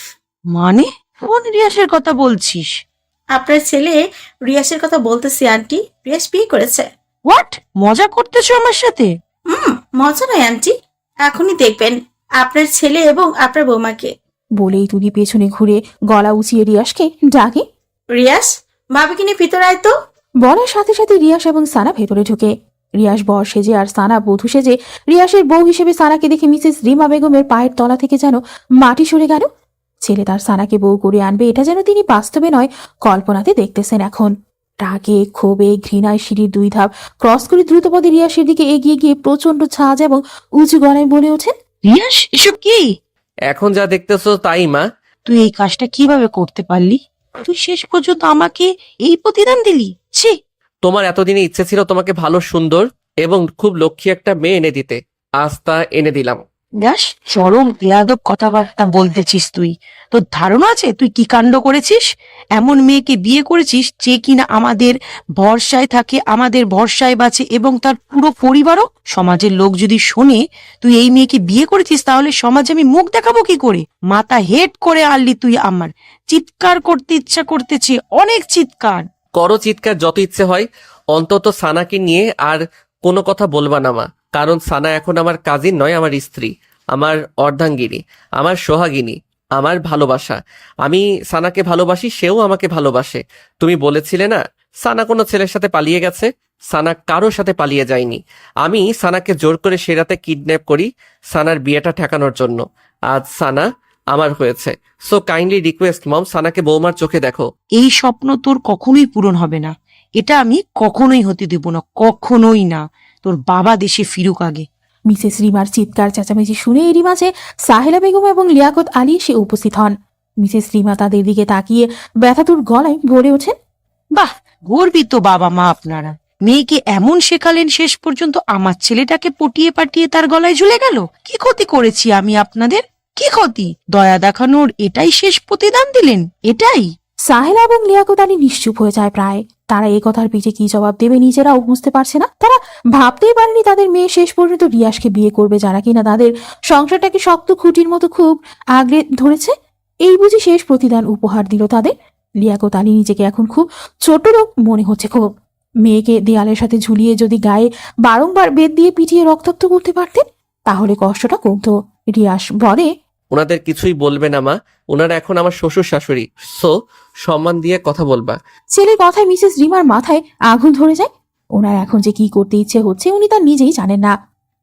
মানে কোন রিয়াসের কথা বলছিস? আপনার ছেলে রিয়াসের কথা বলতেছি আন্টি। রিয়াস বিয়ে করেছে। হোয়াট? মজা করতেছো আমার সাথে? মজা নয় আন্টি, এখনই দেখবেন আপনার ছেলে এবং আপনার বৌমাকে। বলেই তুলি পেছনে ঘুরে গলা উঁচিয়ে রিয়াসকে ডাকে। রিয়াস, বাবাকে নিয়ে ভিতরে আয় তো। বলার সাথে সাথে রিয়াস এবং সানা ভেতরে ঢুকে। রিয়াস বর সেজে আর সানা বধূ সেজে। রিয়াসের বউ হিসেবে সানাকে দেখে মিসেস রিমা বেগমের পায়ের তলা থেকে যেন মাটি সরে গেল। ছেলে তার সানাকে বউ করে আনবে এটা যেন তিনি বাস্তবে নয় কল্পনাতে দেখতেছেন এখন। রাগে ক্ষোভে ঘৃণায় সিঁড়ির 2 ধাপ ক্রস করে দ্রুতপদে রিয়াসের দিকে এগিয়ে গিয়ে প্রচন্ড ঝাঁজ এবং উঁচু গলায় বলে ওঠেন, রিয়াস, এসব কি? এখন যা দেখতেছো তাই মা। তুই এই কাজটা কিভাবে করতে পারলি? তুই শেষ পর্যন্ত আমাকে এই প্রতিদান দিলি? ছি! তোমার এতদিনে ইচ্ছে ছিল তোমাকে ভালো সুন্দর এবং খুব লক্ষ্মী একটা মেয়ে এনে দিতে, আজ তা এনে দিলাম। ব্যাস, চরম বেয়াদব কথাবার্তা বলতেছিস তুই। তোর ধারণা আছে তুই কি কাণ্ড করেছিস? এমন মেয়েকে বিয়ে করেছিস যে কিনা আমাদের ভরসায় থাকে, আমাদের ভরসায় বাঁচে এবং তার পুরো পরিবারও। সমাজের লোক যদি শোনে তুই এই মেয়েকে বিয়ে করেছিস তাহলে সমাজে আমি মুখ দেখাবো কি করে? মাথা হেড করে আনলি তুই আমার। চিৎকার করতে ইচ্ছা করতেছে, অনেক চিৎকার। করো চিৎকার যত ইচ্ছে হয়, অন্তত সানাকে নিয়ে আর কোনো কথা বলবা না মা। কারণ সানা এখন আমার কাজিন নয়, আমার স্ত্রী, আমার অর্ধাঙ্গিনী, আমার সোহাগিনী, আমার ভালোবাসা। আমি সানাকে ভালোবাসি, সেও আমাকে ভালোবাসে। তুমি বলেছিলে না সানা কোনো ছেলের সাথে পালিয়ে গেছে? সানা কারোর সাথে পালিয়ে যায়নি। আমি সানাকে জোর করে সে রাতে কিডন্যাপ করি সানার বিয়েটা ঠেকানোর জন্য। আজ সানা আমার হয়েছে। সো কাইন্ডলি রিকোয়েস্ট মম, সানাকে বৌমার চোখে দেখো। এই স্বপ্ন তোর কখনোই পূরণ হবে না। এটা আমি কখনোই হতে দেব না, কখনোই না। তোর বাবা দেশে ফিরুক আগে। মিসেস রিমার চিৎকার চেঁচামেচি শুনে এরই মাঝে সাহেলা বেগম এবং লিয়াকত আলী এসে উপস্থিত হন। মিসেস রিমা তাদের দিকে তাকিয়ে ব্যথাতুর গলায় বলে ওঠেন, বাহ, গর্বিত বাবা মা আপনারা। মেয়েকে এমন শেখালেন শেষ পর্যন্ত আমার ছেলেটাকে পটিয়ে পাটিয়ে তার গলায় ঝুলে গেল। কি ক্ষতি করেছি আমি আপনাদের? কি ক্ষতি? দয়া দেখানোর এটাই শেষ প্রতিদান দিলেন? এটাই? সাহেলা এবং লিয়াকত আলী নিশ্চুপ হয়ে যায় প্রায়। তারা এই কথার পিছে কি জবাব দেবে নিজেরাও বুঝতে পারছে না। তারা ভাবতেই পারেনি তাদের মেয়ে শেষ পর্যন্ত রিয়াসকে বিয়ে করবে, যারা কিনা তাদের সংসারটাকে শক্ত খুঁটির মতো খুব আগলে ধরেছে। এই বুঝি শেষ প্রতিদান উপহার দিল তাদের। লিয়াকত আলী নিজেকে এখন খুব ছোট লোক মনে হচ্ছে খুব। মেয়েকে দেয়ালের সাথে ঝুলিয়ে যদি গায়ে বারংবার বেত দিয়ে পিটিয়ে রক্তাক্ত করতে পারতেন তাহলে কষ্টটা কমতো। রিয়াস বলে, ওনাদের কিছুই বলবে না মা, ওনারা এখন আমার শ্বশুর শাশুড়ি। সো সম্মান দিয়ে কথা বলবা। ছেলের কথায় মিসেস রিমার মাথায় আগুন ধরে যায়। ওনার এখন যে কি করতে ইচ্ছে হচ্ছে উনি তার নিজেই জানেন না।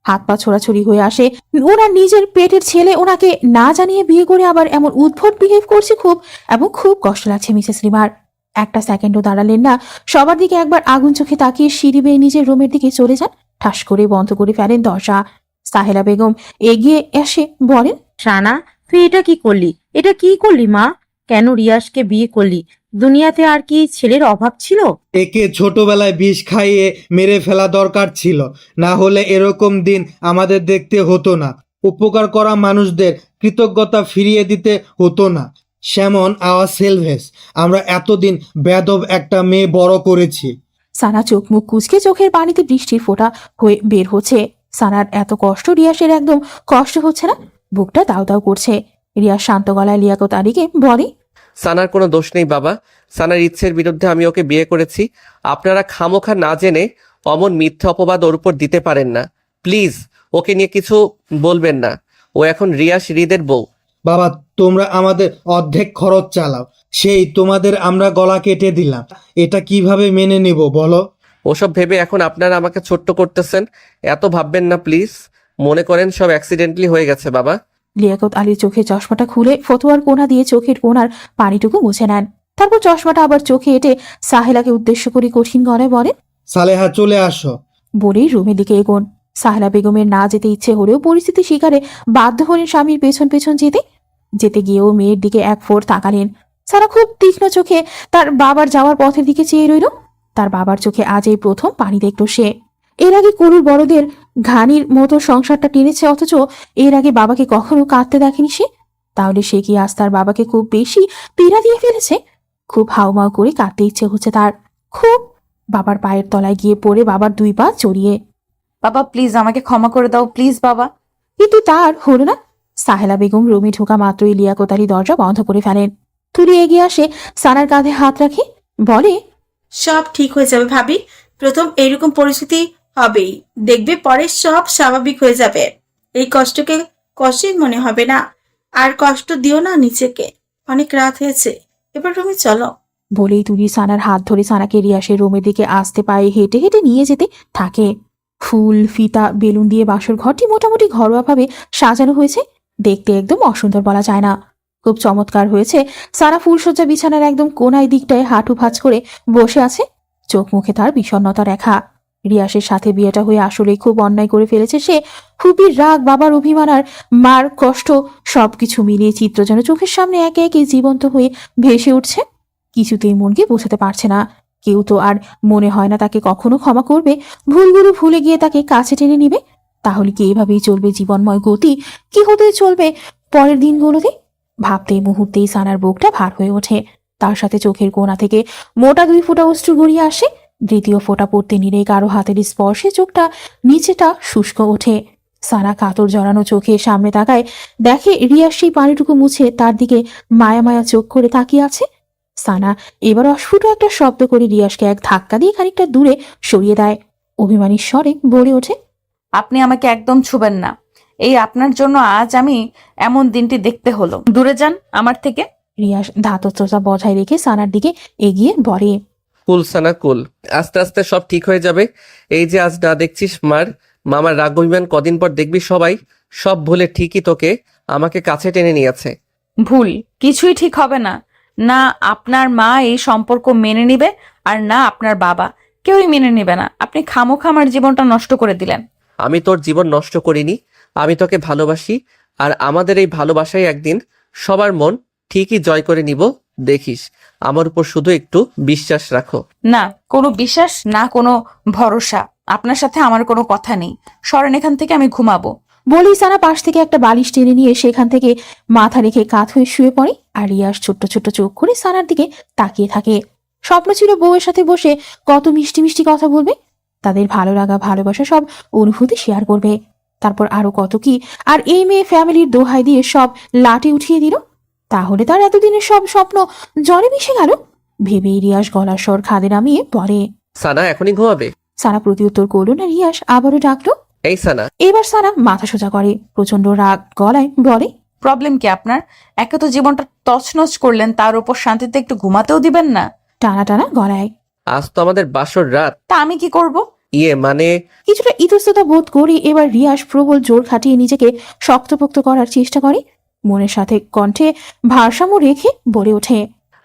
হাত পা ছোড়াছড়ি হয়ে আসে। ওনার নিজের পেটের ছেলে ওনাকে না জানিয়ে বিয়ে করে আবার এমন উদ্ভট বিহেভ করছে খুব, এবং খুব কষ্ট লাগছে মিসেস রিমার। একটা সেকেন্ডও দাঁড়ালেন না, সবার দিকে একবার আগুন চোখে তাকিয়ে সিঁড়ি বেয়ে নিজের রুমের দিকে চলে যান। ঠাস করে বন্ধ করে ফেলেন দরজা। সাহেলা বেগম এগিয়ে এসে বলেন, সানা, তুই এটা কি করলি? এটা কি করলি মা? কেন রিয়াজকে বিয়ে করলি? দুনিয়াতে আর কি ছেলের অভাব ছিল? একে ছোটবেলায় বিষ খাইয়ে মেরে ফেলা দরকার ছিল, না হলে এরকম দিন আমাদের দেখতে হতো না। উপকার করা মানুষদের কৃতজ্ঞতা ফিরিয়ে দিতে হতো না। সেমন আওয়ার সেলভেস, আমরা এতদিন বেদব একটা মেয়ে বড় করেছি। সানা চোখ মুখ কুচকে চোখের পানিতে বৃষ্টির ফোঁটা হয়ে বের হচ্ছে। সানার এত কষ্ট রিয়াসের একদম কষ্ট হচ্ছে না, বুকটা দাউ দাউ করছে। রিয়াস শান্ত গলায় লিয়াকত আলীকে বলে, সানার কোনো দোষ নেই বাবা, সানার ইচ্ছের বিরুদ্ধে আমি ওকে বিয়ে করেছি। আপনারা খামোখা না জেনে অমন মিথ্যা অপবাদ ওর উপর দিতে পারেন না। প্লিজ ওকে নিয়ে কিছু বলবেন না। ও এখন রিয়াস হৃদের বউ। বাবা, তোমরা আমাদের অর্ধেক খরচ চালাও, সেই তোমাদের আমরা গলা কেটে দিলাম। এটা কিভাবে মেনে নিব বলো? ওসব ভেবে এখন আপনারা আমাকে ছোট্ট করতেছেন, এত ভাববেন না প্লিজ। মনে করেন সব অ্যাক্সিডেন্টলি হয়ে গেছে বাবা। লিয়াকত আলীর চোখে চশমাটা খুলে ফতুয়ার কোনা দিয়ে চোখের কোনার পানিটুকু মুছে নেন। তারপর চশমাটা আবার চোখে এঁটে সাহেলাকে উদ্দেশ্য করে কঠিন গলায় বলেন, সালেহা, চলে আসো। বলেই রুমের দিকে এগোন। সাহেলা বেগমের না যেতে ইচ্ছে হলেও পরিস্থিতি শিকারে বাধ্য হলেন স্বামীর পেছন পেছন যেতে গিয়েও মেয়ের দিকে এক ফোর তাকালেন। সারা খুব তীক্ষ্ণ চোখে তার বাবার যাওয়ার পথের দিকে চেয়ে রইল। তার বাবার চোখে আজ এই প্রথম পানি দেখল সে। এর আগে করুর বড়দের ঘানির মতো সংসারটা টেনেছে, অথচ এর আগে বাবাকে কখনো কাঁদতে দেখেনি সে। তাহলে সে কি আজ তার বাবাকে খুব বেশি পীড়া দিয়ে ফেলেছে? খুব হাউমাউ করে কাঁদতে ইচ্ছে হচ্ছে তার খুব। বাবার পায়ের তলায় গিয়ে পড়ে বাবার 2 পা চড়িয়ে, বাবা প্লিজ আমাকে ক্ষমা করে দাও, প্লিজ বাবা। কিন্তু তার হলো না। সাহেলা বেগম রুমে ঢোকা মাত্রই লিয়াকত আলী দরজা বন্ধ করে ফেলেন। তুলি এগিয়ে আসে, সানার কাঁধে হাত রাখে, বলে, সব ঠিক হয়ে যাবে ভাবি। প্রথম এইরকম পরিস্থিতি হবেই, দেখবে পরে সব স্বাভাবিক হয়ে যাবে। এই কষ্টকে কষ্টই মনে হবে না। আর কষ্ট দিও না নিজেকে। অনেক রাত হয়েছে, এবার রুমে চলো। বলেই তুলি সানার হাত ধরে সানাকে রিয়াসের রুমের দিকে আসতে পায়ে হেঁটে হেঁটে নিয়ে যেতে থাকে। ফুল ফিতা বেলুন দিয়ে বাসর ঘরটি মোটামুটি ঘরোয়াভাবে সাজানো হয়েছে। দেখতে একদম অসুন্দর বলা যায় না। খুব চমৎকার হয়েছে। সানা ফুলসজ্জা বিছানার একদম কোনায় দিকটায় হাঁটু ভাঁজ করে বসে আছে, চোখ মুখে তার বিষণ্ণতা রেখা। রিয়াসের সাথে বিয়েটা হয়ে আসলেই খুব অন্যায় করে ফেলেছে সে। ফুপির রাগ, বাবার অভিমান আর মার কষ্ট সবকিছু মিলিয়ে চিত্র যেন চোখের সামনে একে একে জীবন্ত হয়ে ভেসে উঠছে। কিছুতেই মনকে বোঝাতে পারছে না। কেউ তো আর মনে হয় না তাকে কখনো ক্ষমা করবে, ভুলগুলো ভুলে গিয়ে তাকে কাছে টেনে নিবে। তাহলে কি এভাবেই চলবে জীবনময় গতি? কি হতে চলবে পরের দিনগুলোতে? ভাবতেই মুহূর্তেই সানার বুকটা ভার হয়ে ওঠে। তার সাথে চোখের কোণা থেকে মোটা 2 ফোঁটা অশ্রু গড়িয়ে আসে। দ্বিতীয় ফোঁটা পড়তে নিলে কারো হাতের স্পর্শে চোখটা নিচেটা শুষ্ক ওঠে। সানা কাতর জড়ানো চোখে সামনে তাকায়, দেখে রিয়াস সেই পানিটুকু মুছে তার দিকে মায়া মায়া চোখ করে তাকিয়ে আছে। সানা এবার অস্ফুট একটা শব্দ করে রিয়াসকে এক ধাক্কা দিয়ে খানিকটা দূরে সরিয়ে দেয়। অভিমানী স্বরে বলে ওঠে, আপনি আমাকে একদম ছুবেন না। এই আপনার জন্য আজ আমি এমন দিনটি দেখতে হলো। দূরে যান আমার থেকে। রিয়াস ধাতস্থতা বজায় রেখে সানার দিকে এগিয়ে বলে, কুল সানা কুল, আস্তে আস্তে সব ঠিক হয়ে যাবে। এই যে আজ না দেখছিস মামার রাগ অভিমান, কদিন পর দেখবি সবাই সব ভুলে ঠিকই তোকে আমাকে কাছে টেনে নিয়েছে। ভুল কিছুই ঠিক হবে না। না আপনার মা এই সম্পর্ক মেনে নিবে, আর না আপনার বাবা, কেউই মেনে নিবে না। আপনি খামোখা আমার জীবনটা নষ্ট করে দিলেন। আমি তোর জীবন নষ্ট করিনি, আমি তোকে ভালোবাসি। আর আমাদের এই ভালোবাসায় একদিন সবার মন ঠিকই জয় করে নিব, দেখিস। আমার উপর শুধু একটু বিশ্বাস রাখো। না কোনো বিশ্বাস, না কোনো ভরসা। আপনার সাথে আমার কোনো কথা নেই। সরেন এখান থেকে, আমি ঘুমাবো। বলেই সানা পাশ থেকে একটা বালিশ টেনে নিয়ে সেখান থেকে মাথা রেখে কাত হয়ে শুয়ে পড়ে। আর রিয়াস ছোট্ট ছোট্ট চোখ করে সানার দিকে তাকিয়ে থাকে। স্বপ্ন ছিল বউয়ের সাথে বসে কত মিষ্টি মিষ্টি কথা বলবে, তাদের ভালো লাগা ভালোবাসা সব অনুভূতি শেয়ার করবে। তারপর আরো কত কি। আর এই মেয়ে ফ্যামিলির দোহাই দিয়ে সব লাটে উঠিয়ে দিল। তাহলে তার এতদিনের সব স্বপ্ন জলে মিশে গেল। ভেবেই রিয়াস গলার স্বর খাদে নামিয়ে পড়ে। সানা এখনই ঘুমাবে? সানা প্রতিউত্তর করলো না। রিয়াস আবারও ডাকলো, এই সানা। এবার সানা মাথা সোজা করে প্রচন্ড রাগ গলায় বলে, প্রবলেম কি আপনার? একে তো জীবনটা তছনছ করলেন, তার উপর শান্তিতে একটু ঘুমাতেও দিবেন না। টানা টানা গলায়। আজ তো আমাদের বাসর রাত। তা আমি কি করব? মানে কিছুটা ইতস্ততা বোধ করি এবার রিয়াস প্রবল জোর খাটিয়ে নিজেকে শক্তপোক্ত করার চেষ্টা করে। মনের সাথে কণ্ঠে ভারসাম্য রেখে বলে ওঠে,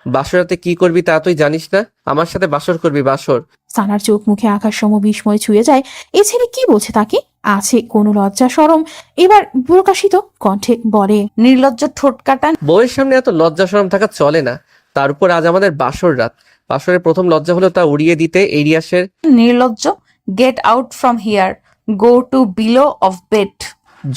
বাসরাতে কি করবি তা তুই জানিস না? আমার সাথে বাসর করবি, বাসর। সানার চোখ মুখে আকাশ সম বিস্ময় ছুঁয়ে যায়। এ ছেলে কি বলছে? তাকে আছে কোনো লজ্জা শরম? এবার প্রকাশিত কণ্ঠে বলে, নির্লজ্জ ঠোঁট কাটান। বউয়ের সামনে এত লজ্জা শরম থাকা চলে না। তার উপর আজ আমাদের বাসর রাত। বাসরের প্রথম লজ্জা হলো তা উড়িয়ে দিতে এই রিয়াসের। নির্লজ্জ, get out from here, go to below of bed.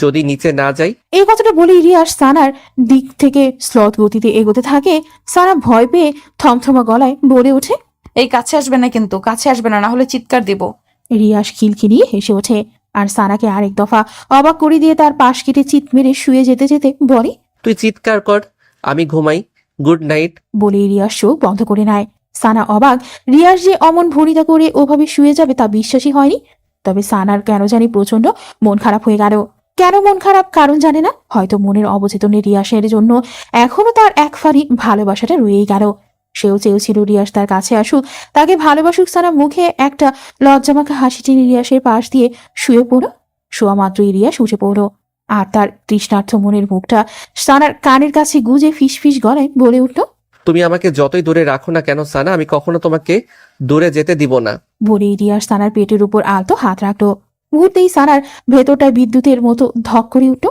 যদি নিচে না যাই? এই কথাটা বলেই রিয়াস সানার দিক থেকে স্লথ গতিতে এগোতে থাকে। সানা ভয় পেয়ে থমথমা গলায় বলে ওঠে, এই কাছে আসবে না কিন্তু, কাছে আসবে না, না হলে চিৎকার দিব। রিয়াস খিলখিলিয়ে হেসে ওঠে আর সানাকে আরেক দফা অবাক করে দিয়ে তার পাশ কেটে চিৎ মেরে শুয়ে যেতে যেতে বলে, তুই চিৎকার কর, আমি ঘুমাই। Good night. বলে রিয়াস চোখ বন্ধ করে নেয়। সানা অবাক, রিয়াস যে অমন ভরিতা করে ওভাবে শুয়ে যাবে তা বিশ্বাসই হয়নি। তবে সানার কেন জানি প্রচন্ড মন খারাপ হয়ে গেল। কেন মন খারাপ কারণ জানে না, হয়তো মনের অবচেতনে রিয়াসের জন্য এখনো তার এক ফারি ভালোবাসাটা রয়েই গেল। সেও চেয়েছিল রিয়াস তার কাছে আসুক, তাকে ভালোবাসুক। সানা মুখে একটা লজ্জামাখা হাসি টেনে রিয়াসের পাশ দিয়ে শুয়ে পড়ো। শোয়া মাত্রই রিয়াস উঠে পড়ল আর তার তৃষ্ণার্থ মনের মুখটা সানার কানের কাছে গুজে ফিস ফিস গলায় বলে উঠল, তুমি আমাকে যতই দূরে রাখো না কেন সানা, আমি কখনো তোমাকে দূরে যেতে দিব না। বলেই রিয়াস সানার পেটের উপর আলতো হাত রাখলো। মুহূর্তেই সানার ভেতরটায় বিদ্যুতের মতো ধক করে উঠল।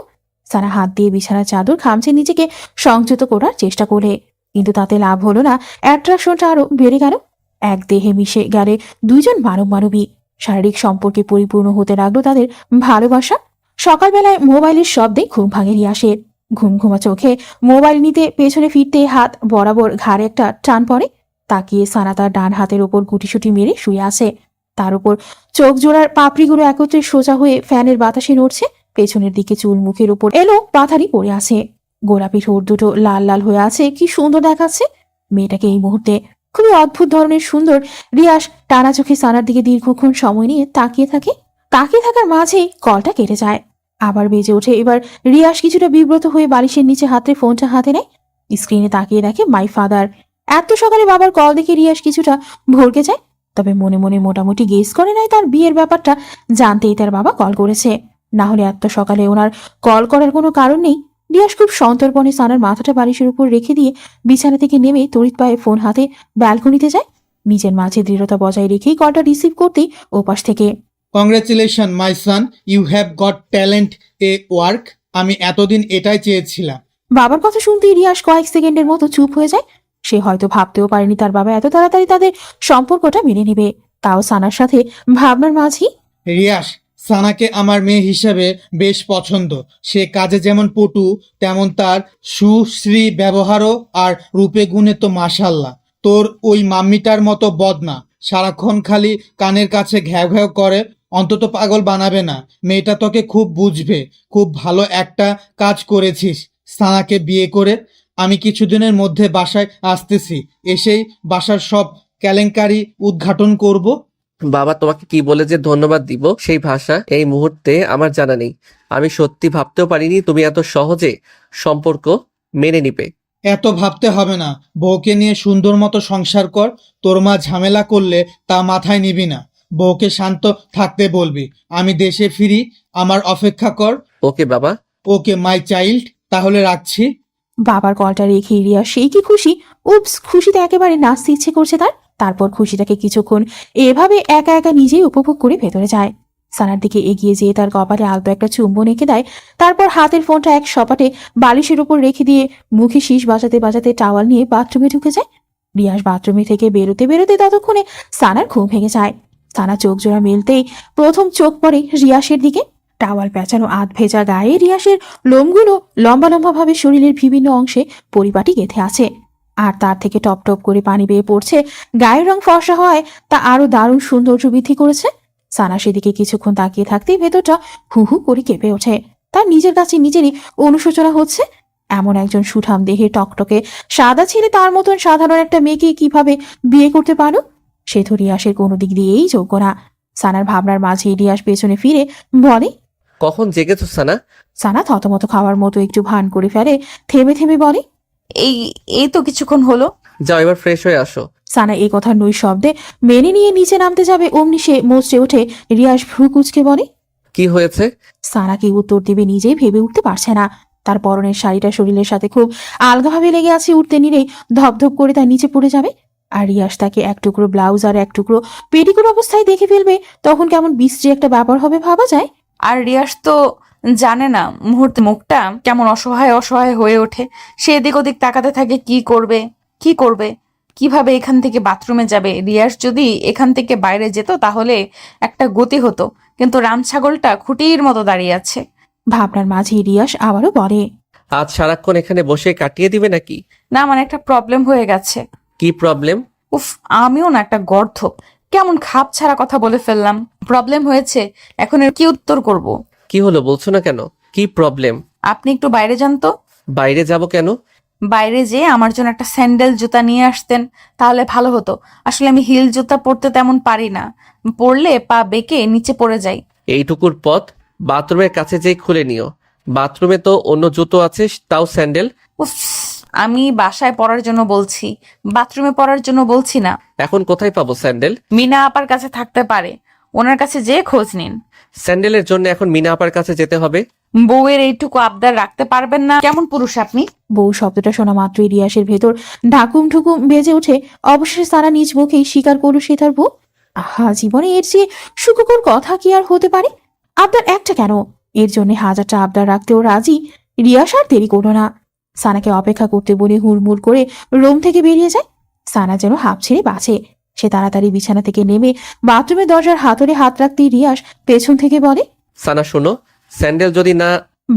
সানা হাত দিয়ে বিছানার চাদর খামচে নিজেকে সংযত করার চেষ্টা করে, কিন্তু তাতে লাভ হলো না। অ্যাট্রাকশনটা আরো বেড়ে গেল। এক দেহে মিশে গেলে দুইজন মানব মানবী। শারীরিক সম্পর্কে পরিপূর্ণ হতে লাগলো তাদের ভালোবাসা। সকালবেলায় মোবাইলের শব্দে ঘুম ভাঙে রিয়াসের। ঘুম ঘুমা চোখে মোবাইল নিতে পেছনে ফিরতে হাত বরাবর ঘাড়ে একটা টান পড়ে। তাকিয়ে সানা তার ডান হাতের ওপর গুটিসুটি মেরে শুয়ে আছে। তার উপর চোখ জোড়ার পাপড়িগুলো একত্রে সোজা হয়ে ফ্যানের বাতাসে নড়ছে। পেছনের দিকে চুল মুখের উপর এলো পাথারি পড়ে আছে। গোলাপি ঠোঁট দুটো লাল লাল হয়ে আছে। কি সুন্দর দেখাচ্ছে মেয়েটাকে এই মুহূর্তে, খুবই অদ্ভুত ধরনের সুন্দর। রিয়াস টানা চোখে সানার দিকে দীর্ঘক্ষণ সময় নিয়ে তাকিয়ে থাকে। তাকিয়ে থাকার মাঝেই কলটা কেটে যায়। আবার বেজে ওঠে। এবার রিয়াস কিছুটা বিব্রত হয়ে বালিশের নিচে হাতে ফোনটা হাতে নেয়। স্ক্রিনে তাকিয়ে দেখে মাই ফাদার। এত সকালে বাবার কল দেখে রিয়াস কিছুটা ভরকে যায়। তবে মনে মনে মোটামুটি গেস করে নাই তার বিয়ের ব্যাপারটা, জানতেই তার বাবা কল করেছে। না হলে এত সকালে ওনার কল করার কোনো কারণ নেই। রিয়াস খুব সন্তর্পণে সানার মাথাটা বালিশের উপর রেখে দিয়ে বিছানা থেকে নেমে তড়িৎ পায়ে ফোন হাতে ব্যালকনিতে যায়। নিজের মাঝে দৃঢ়তা বজায় রেখেই কলটা রিসিভ করতেই ওপাশ থেকে congratulation my son, you have got talent a work. আমি এতদিন এটাই চেয়েছিলাম। বাবার কথা শুনতেই রিয়াস কয়েক সেকেন্ডের মতো চুপ হয়ে যায়। সে হয়তো ভাবতেও পারেনি তার বাবা এত তাড়াতাড়ি তাদের সম্পর্কটা মেনে নেবে, তাও সানার সাথে ভাবনার মাঝেই। রিয়াস, সানাকে আমার মেয়ে হিসেবে বেশ পছন্দ। সে কাজে যেমন পটু, তেমন তার সুশ্রী ব্যবহারও আর রূপে গুণে তো মাশাল্লাহ। তোর ওই মাম্মিটার মতো বদনা, সারাক্ষণ খালি কানের কাছে ঘ্যাও ঘ্যাও করে। অন্তত পাগল বানাবে না। মেয়েটা তোকে খুব বুঝবে। খুব ভালো একটা কাজ করেছিস সানাকে বিয়ে করে। আমি কিছুদিনের মধ্যে বাসায় আসতেছি, এসেই বাসার সব কেলেঙ্কারি উদ্ঘাটন করব। বাবা তোমাকে কি বলে যে ধন্যবাদ দিব সেই ভাষা এই মুহূর্তে আমার জানা নেই। আমি সত্যি ভাবতেও পারিনি তুমি এত সহজে সম্পর্ক মেনে নিবে। এত ভাবতে হবে না। বউকে নিয়ে সুন্দর মতো সংসার কর। তোর মা ঝামেলা করলে তা মাথায় নিবি না। বউকে শান্ত থাকতে বলবি। আমি দেশে ফিরি, আমার অপেক্ষা কর। ওকে বাবা। ওকে মাই চাইল্ড, তাহলে রাখছি। বাবার কলটা রেখে রিয়াস সেই কি খুশি, উপস, খুশিতে একেবারে নাচতে ইচ্ছে করছে তার। তারপর খুশিটাকে কিছুক্ষণ এভাবে একা একা নিজেই উপভোগ করে ভেতরে যায়। সানার দিকে এগিয়ে যেয়ে তার কপালে আলতো একটা চুম্বন এঁকে দেয়। তারপর হাতের ফোনটা এক সপাটে বালিশের উপর রেখে দিয়ে মুখে শীষ বাজাতে বাজাতে টাওয়াল নিয়ে বাথরুমে ঢুকে যায়। রিয়াস বাথরুমে থেকে বেরোতে বেরোতে ততক্ষণে সানার ঘুম ভেঙে যায়। সানা চোখ জোড়া মেলতেই প্রথম চোখ পড়ে রিয়াসের দিকে। টাওয়াল পেঁচানো আধ ভেজা গায়ে রিয়াসের লোমগুলো লম্বা লম্বা ভাবে শরীরের বিভিন্ন অংশে পরিপাটি গেঁথে আছে, আর তার থেকে টপ টপ করে পানি বেয়ে পড়ছে। গায়ের রং ফর্সা হয় তা আরো দারুণ সৌন্দর্য বৃদ্ধি করেছে। সানা সেদিকে কিছুক্ষণ তাকিয়ে থাকতেই ভেতরটা হু হু করে কেঁপে ওঠে। তার নিজের কাছে নিজেরই অনুশোচনা হচ্ছে। এমন একজন সুঠাম দেহে টকটকে সাদা ছেলে তার মতন সাধারণ একটা মেয়েকে কিভাবে বিয়ে করতে পারো? সে তো রিয়াসের কোনো দিক দিয়েই যোগ্য না। সানার ভাবনার মাঝে রিয়াস পেছনে ফিরে বলে, কখন জেগেছো সানা? সানা থতমত খাওয়ার মতো একটু ভান করে ফেলে, থেমে থেমে বলে, এই এই তো কিছুক্ষণ হলো। যাও এবার ফ্রেশ হয়ে আসো। সানা এই কথা নই শব্দে মেনে নিয়ে নিচে নামতে যাবে, অমনি সে মোচড়ে ওঠে। রিয়াস ভ্রু কুচকে বলে, কি হয়েছে? সানা কি উত্তর দেবে নিজেই ভেবে উঠতে পারছে না। তার পরনের শাড়িটা শরীরের সাথে খুব আলগাভাবে লেগে আছে, উঠতে নিলেই ধপধপ করে তার নিচে পড়ে যাবে। আর রিয়াস তাকে এক টুকরো ব্লাউজ আর এক টুকরো পেটিকোট অবস্থায় দেখে ফেলবে, তখন কেমন বিশ্রী একটা ব্যাপার হবে ভাবা যায়। আর রিয়াস তো জানে না মুহূর্তে মুখটা কেমন অসহায় অসহায় হয়ে ওঠে। সে এদিক ওদিক তাকাতে থাকে, কি করবে কি করবে, কিভাবে এখান থেকে বাথরুমে যাবে। রিয়াস যদি এখান থেকে বাইরে যেত তাহলে একটা গতি হতো, কিন্তু রাম ছাগলটা খুঁটির মতো দাঁড়িয়ে আছে। ভাবনার মাঝে রিয়াস আবারও বলে, আজ সারাক্ষণ এখানে বসে কাটিয়ে দিবে নাকি? না, মানে একটা প্রবলেম হয়ে গেছে। কি প্রবলেম? উফ, আমিও না একটা গর্ধ, কেমন খাপ ছাড়া কথা বলে ফেললাম। প্রবলেম হয়েছে, এখন এর কি উত্তর করব? কি হলো বলছো না কেন? কি প্রবলেম? আপনি একটু বাইরে যান তো। বাইরে যাব কেন? বাইরে যেয়ে আমার জন্য একটা স্যান্ডেল জুতা নিয়ে আসতেন তাহলে ভালো হতো। আসলে আমি হিল জুতা পরতে তেমন পারি না, পরলে পা বেঁকে নিচে পড়ে যাই। এইটুকুর পথ বাথরুমের কাছে যেই খুলে নিও। বাথরুমে তো অন্য জুতো আছে, তাও স্যান্ডেল। উফ, আমি বাসায় পরার জন্য বলছি, বাথরুমে পরার জন্য বলছি না। এখন কোথায় পাবো স্যান্ডেল? মিনা আপার কাছে থাকতে পারে, ওনার কাছে যেয়ে খোঁজ নিন। স্যান্ডেলের জন্য এখন মিনা আপার কাছে যেতে হবে? বউয়ের এইটুকু আবদার রাখতে পারবেন না? কেমন পুরুষ আপনি? বউ শব্দটা শোনা মাত্রই রিয়াসের ভেতর ঢাকুম ঢুকুম বেজে ওঠে। অবশেষে সারা নিজ মুখেই স্বীকার করলো সে তার বউ। আহা, জীবনে এর চেয়ে সুখকর কথা কি আর হতে পারে? আবদার একটা কেন, এর জন্য হাজারটা আবদার রাখতেও রাজি। রিয়াস আর দেরি করলো না। সানাকে অপেক্ষা করতে বলে হুড়মুড় করে রুম থেকে বেরিয়ে যায়। সানা যেন হাঁপ ছেড়ে বাঁচে। সে তাড়াতাড়ি বিছানা থেকে নেমে বাথরুমের দরজার হাতরে হাত রাখতেই রিয়াস পেছন থেকে বলে, সানা শোনো, স্যান্ডেল যদি না।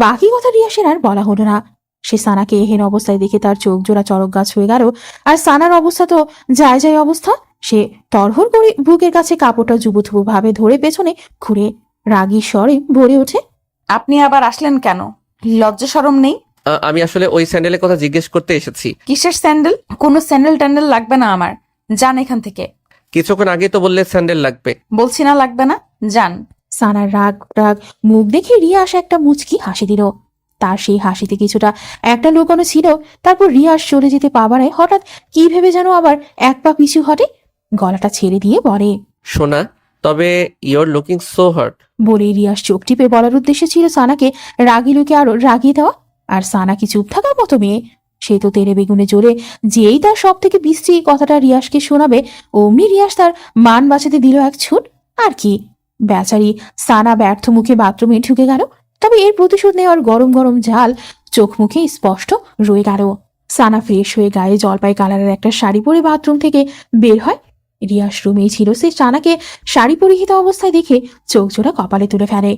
বাকি কথা রিয়াসের আর বলা হলো না। সে সানাকে এহেন অবস্থায় দেখে তার চোখ জোড়া চড়ক গাছ হয়ে গেল। আর সানার অবস্থা তো যায় যায় অবস্থা। সে তরহর করে বুকের কাছে কাপড়টা জুবুথুবু ভাবে ধরে পেছনে ঘুরে রাগী স্বরে ভরে ওঠে, আপনি আবার আসলেন কেন? লজ্জা শরম নেই? আমি আসলে ওই স্যান্ডেলের কথা জিজ্ঞেস করতে এসেছি। কিসের স্যান্ডেল? কোনো স্যান্ডেল ট্যান্ডেল লাগবে না আমার, যান এখান থেকে। কিছুক্ষণ আগে তো বললে স্যান্ডেল লাগবে। বলছি না লাগবে না, যান। সানার রাগ রাগ মুখ দেখে রিয়াস একটা মুচকি হাসি দিল। তার সেই হাসিতে কিছুটা একটা লুকানো ছিল। তারপর রিয়াস চলে যেতে পা বাড়ায়, হঠাৎ কি ভেবে যেন আবার এক পা পিছু হটে, গলাটা ছেড়ে দিয়ে বলে, শোনা, তবে ইউর লুকিং সো হট। বলে রিয়াস চোখ টিপে বলার উদ্দেশ্য ছিল সানাকে রাগী লুকে আরো রাগিয়ে দেওয়া। আর সানা কি চুপ থাকার মতো মেয়ে? সে তো তেরে বেগুনে জ্বলে যেই তার সব থেকে বিশ্রী কথাটা রিয়াসকে শোনাবে অমনি রিয়াস তার মান বাঁচাতে দিল এক ছুট। আর কি, বেচারি সানা ব্যর্থ মুখে বাথরুমে ঢুকে গেল। তবে এর প্রতিশোধ নেওয়ার গরম গরম ঝাল চোখ মুখে স্পষ্ট রয়ে গেল। সানা ফ্রেশ হয়ে গায়ে জলপাই কালারের একটা শাড়ি পরে বাথরুম থেকে বের হয়। রিয়াস রুমেই ছিল। সে সানাকে শাড়ি পরিহিত অবস্থায় দেখে চোখ জোড়া কপালে তুলে ফেলে।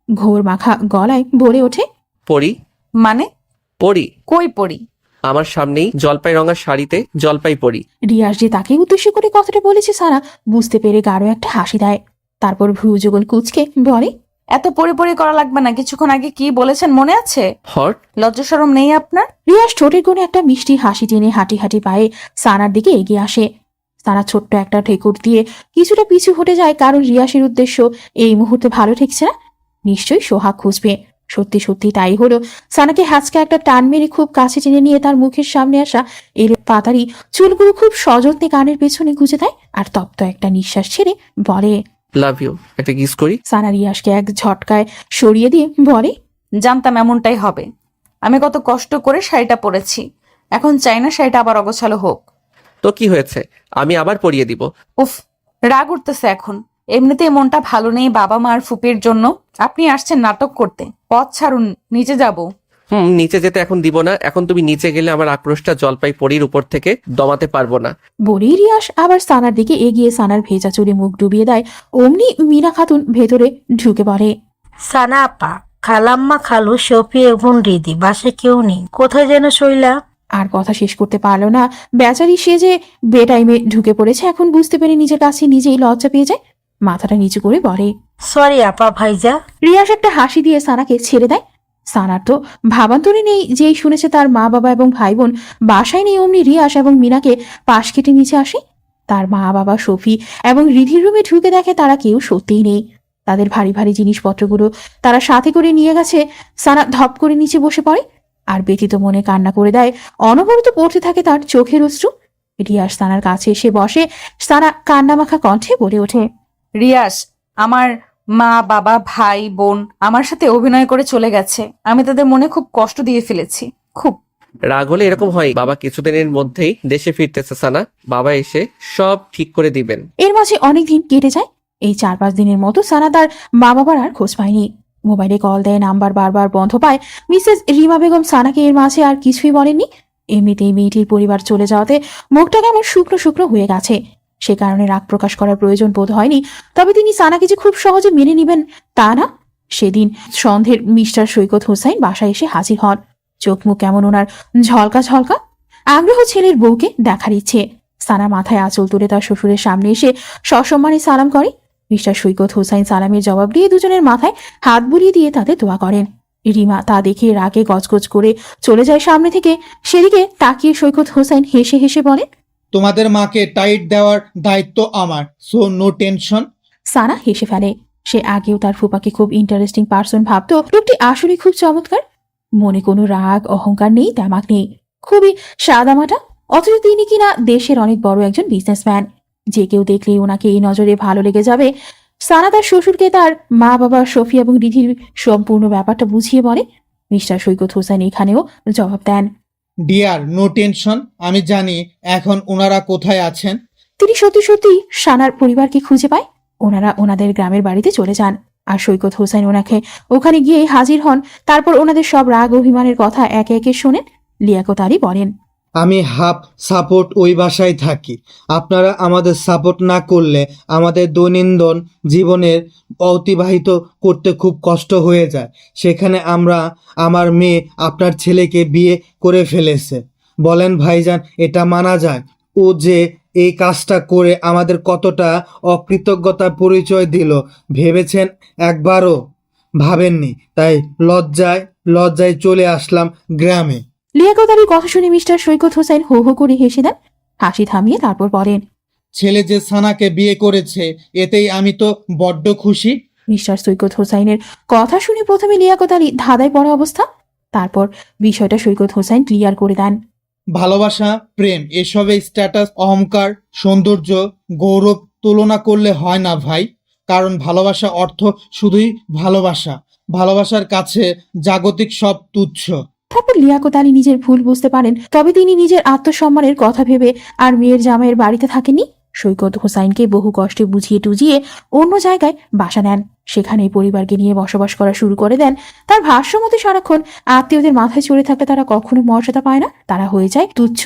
ঘোর মাখা গলায় বলে ওঠে, পরি, মানে? পরি, কই পড়ি? আমার সামনেই জলপাই রঙা শাড়িতে জলপাই পরি। রিয়াস যে তাকে উদ্দেশ্য করে কথাটা বলেছে সানা বুঝতে পেরে গাঢ় একটা হাসি দেয়। তারপর ভ্রু যুগল কুচকে বলে, এত পড়ে পড়ে করা লাগবে না। কিছুক্ষণ আগে কি বলেছেন মনে আছে? হট, লজ্জা শরম নেই আপনার? রিয়াস ঠোঁটের কোণে একটা মিষ্টি হাসি টেনে হাঁটি হাঁটি পায়ে সানার দিকে এগিয়ে আসে। সানা ছোট্ট একটা ঠেকুর দিয়ে কিছুটা পিছু হটে যায়, কারণ রিয়াসের উদ্দেশ্য এই মুহূর্তে ভালো ঠেকছে না। নিশ্চয়ই সোহাগ খুঁজবে। সত্যি সত্যি তাই হলো। সানাকে হাঁচকা একটা টান মেরে খুব কাছে টেনে নিয়ে তার মুখের সামনে আসা এর পাতারি চুলগুলো খুব সযত্নে কানের পেছনে গুঁজে দেয় আর তপ্ত একটা নিঃশ্বাস ছেড়ে বলে, লাভ ইউ, একটা কিস করি। সানা রিয়াসকে এক ঝটকায় সরিয়ে দিয়ে বলে, জানতাম এমনটাই হবে। আমি কত কষ্ট করে শাড়িটা পরেছি, এখন চাই না শাড়িটা আবার অগোছালো হোক। তো কি হয়েছে, আমি আবার পরিয়ে দিব। উফ, রাগ উঠতেছে এখন। এমনিতেই মনটা ভালো নেই বাবা মা আর ফুপির জন্য। আপনি আসছেন নাটক করতে। পথ ছাড়ুন, নিচে যাব। নিচে যেতে এখন দিব না। এখন তুমি নিচে গেলে আমার আক্রোশটা জলপাই পরির উপর থেকে দমাতে পারবো না। বলেই রিয়াস আবার সানার দিকে এগিয়ে সানার ভেজা চুলে মুখ ডুবিয়ে দেয়। অমনি মিনা খাতুন ভেতরে ঢুকে পড়ে। সানা আপা, খালাম্মা, খালু, শফি এবং রিদি বাসে কেউ নেই। কোথায় যেন শৈলা? আর কথা শেষ করতে পারলো না। বেচারি সে যে বেটাইমে ঢুকে পড়েছে এখন বুঝতে পেরে নিজের কাছে নিজেই লজ্জা পেয়ে যায়। মাথাটা নিচু করে বলে, সরি আপা ভাইজা। রিয়াস একটা হাসি দিয়ে সানাকে ছেড়ে দেয়। সানার তো ভাবান্তরে নেই, যেই শুনেছে তার মা বাবা এবং ভাই বোন বাসায় নেই অমনি রিয়াস এবং মিনাকে পাশ কেটে নিচে আসে। তার মা বাবা শফি এবং রিধির রুমে ঢুকে দেখে তারা কেউ সত্যিই নেই। তাদের ভারী ভারী জিনিসপত্রগুলো তারা সাথে করে নিয়ে গেছে। সানা ধপ করে নিচে বসে পড়ে আর ব্যথিত মনে কান্না করে দেয়। অনবরত পড়তে থাকে তার চোখের অশ্রু। রিয়াস সানার কাছে এসে বসে। সানা কান্নামাখা কণ্ঠে বলে ওঠে, রিয়াস, আমার মা বাবা ভাই বোন আমার সাথে অভিনয় করে চলে গেছে। আমি তাদের মনে খুব কষ্ট দিয়ে ফেলেছি, খুব। রাগ হলে এরকম হয়। বাবা কিছুদিনের মধ্যেই দেশে ফিরতেছে সানা। বাবা এসে সব ঠিক করে দিবেন। এর মাঝে অনেকদিন কেটে যায়। এই 4-5 দিনের মতো সানা তার মা বাবার আর খোঁজ পায়নি। মোবাইলে কল দেয়, নাম্বার বারবার বন্ধ পায়। মিসেস রিমা বেগম সানাকে এর মাঝে আর কিছুই বলেননি। এমনিতেই মেয়েটির পরিবার চলে যাওয়াতে মুখটা কেমন শুকনো শুকনো হয়ে গেছে। সে কারণে রাগ প্রকাশ করার প্রয়োজন বোধ হয়নি। তবে তিনি সানাকে যে খুব সহজে মেনে নিবেন তা না। সেদিন সন্ধ্যের মিস্টার সৈকত হোসাইন বাসায় এসে হাজির হন। চোখ মুখ কেমন ওনার ঝলকা ঝলকা। আগ্রহ ছেলের বউকে দেখার ইচ্ছে। সানা মাথায় আঁচল তুলে তার শ্বশুরের সামনে এসে সসম্মানে সালাম করে। মিস্টার সৈকত হোসাইন সালামের জবাব দিয়ে দুজনের মাথায় হাত বুলিয়ে দিয়ে তাদের দোয়া করেন। রিমা তা দেখে রাগে গজগজ করে চলে যায় সামনে থেকে। সেদিকে তাকিয়ে সৈকত হোসাইন হেসে হেসে বলেন, তোমাদের মাকে টাইট দেওয়ার দায়িত্ব আমার, সো নো টেনশন। সানা হেসে ফেলে। সে আগেও তার ফুপাকে খুব ইন্টারেস্টিং পার্সন ভাবতো। লোকটি আসলে খুব চমৎকার। মনে কোনো রাগ অহংকার নেই, তামাক নেই। খুবই সাদামাটা। অথচ তিনি কিনা দেশের অনেক বড় একজন বিজনেসম্যান। যে কেউ দেখলেই ওনাকে এই নজরে ভালো লেগে যাবে। সানা তার শ্বশুরকে তার মা বাবা শফি এবং রিধির সম্পূর্ণ ব্যাপারটা বুঝিয়ে বলে। মিস্টার সৈকত হোসেন এখানেও জবাব দেন, ডিয়ার, নো টেনশন। আমি জানি এখন ওনারা কোথায় আছেন। তিনি সত্যি সত্যি সানার পরিবারকে খুঁজে পায়। ওনারা ওনাদের গ্রামের বাড়িতে চলে যান আর সৈকত হোসেন ওনাকে ওখানে গিয়ে হাজির হন। তারপর ওনাদের সব রাগ অভিমানের কথা একে একে শোনেন। লিয়াকত আলী বলেন, আমি হাফ সাপোর্ট ওই বাসায় থাকি। আপনারা আমাদের সাপোর্ট না করলে আমাদের দৈনন্দিন জীবনের অতিবাহিত করতে খুব কষ্ট হয়ে যায়। সেখানে আমার মেয়ে আপনার ছেলেকে বিয়ে করে ফেলেছে। বলেন ভাইজান, এটা মানা যায়? ও যে এই কাজটা করে আমাদের কতটা অকৃতজ্ঞতার পরিচয় দিল ভেবেছেন? একবারও ভাবেননি। তাই লজ্জায় চলে আসলাম গ্রামে। লিয়াকত আলীর কথা শুনে মিস্টার সৈকত হোসেন হো হো করে হেসে দেন। হাসি থামিয়ে তারপর বলেন, ছেলে যে সানাকে বিয়ে করেছে এতেই আমি তো বড্ড খুশি। মিস্টার সৈকত হোসাইনের কথা শুনে প্রথমে লিয়াকত আলী ধাঁধায় পড়া অবস্থা। তারপর বিষয়টা সৈকত হোসাইন ক্লিয়ার করে দেন। ভালোবাসা, প্রেম এসবের স্ট্যাটাস, অহংকার, সৌন্দর্য, গৌরব তুলনা করলে হয় না ভাই। কারণ ভালোবাসা অর্থ শুধুই ভালোবাসা। ভালোবাসার কাছে জাগতিক সব তুচ্ছ। তারপর লিয়াকত আলী নিজের ভুল বুঝতে পারেন, তবে তিনি নিজের আত্মসম্মানের কথা ভেবে আর মেয়ের জামাইয়ের বাড়িতে থাকেননি। সৈকত হোসাইনকে বহু কষ্টে বুঝিয়ে টুজিয়ে অন্য জায়গায় বাসা নেন। সেখানে পরিবারকে নিয়ে বসবাস করা শুরু করে দেন। তার ভাষ্যমতে সারাক্ষণ আত্মীয়দের মাথায় চড়ে থাকলে তারা কখনো মর্যাদা পায় না, তারা হয়ে যায় তুচ্ছ।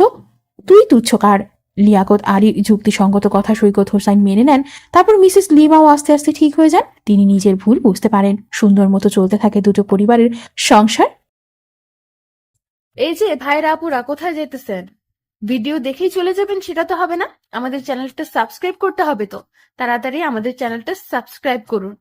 তুই তুচ্ছকার। লিয়াকত আলীর যুক্তিসঙ্গত কথা সৈকত হোসাইন মেনে নেন। তারপর মিসেস লিমাও আস্তে আস্তে ঠিক হয়ে যান। তিনি নিজের ভুল বুঝতে পারেন। সুন্দর মতো চলতে থাকে দুটো পরিবারের সংসার। এই যে ভাইরা আপুরা কোথায় যেতেছেন? ভিডিও দেখেই চলে যাবেন সেটা তো হবে না, আমাদের চ্যানেলটা সাবস্ক্রাইব করতে হবে, তো তাড়াতাড়ি আমাদের চ্যানেলটা সাবস্ক্রাইব করুন।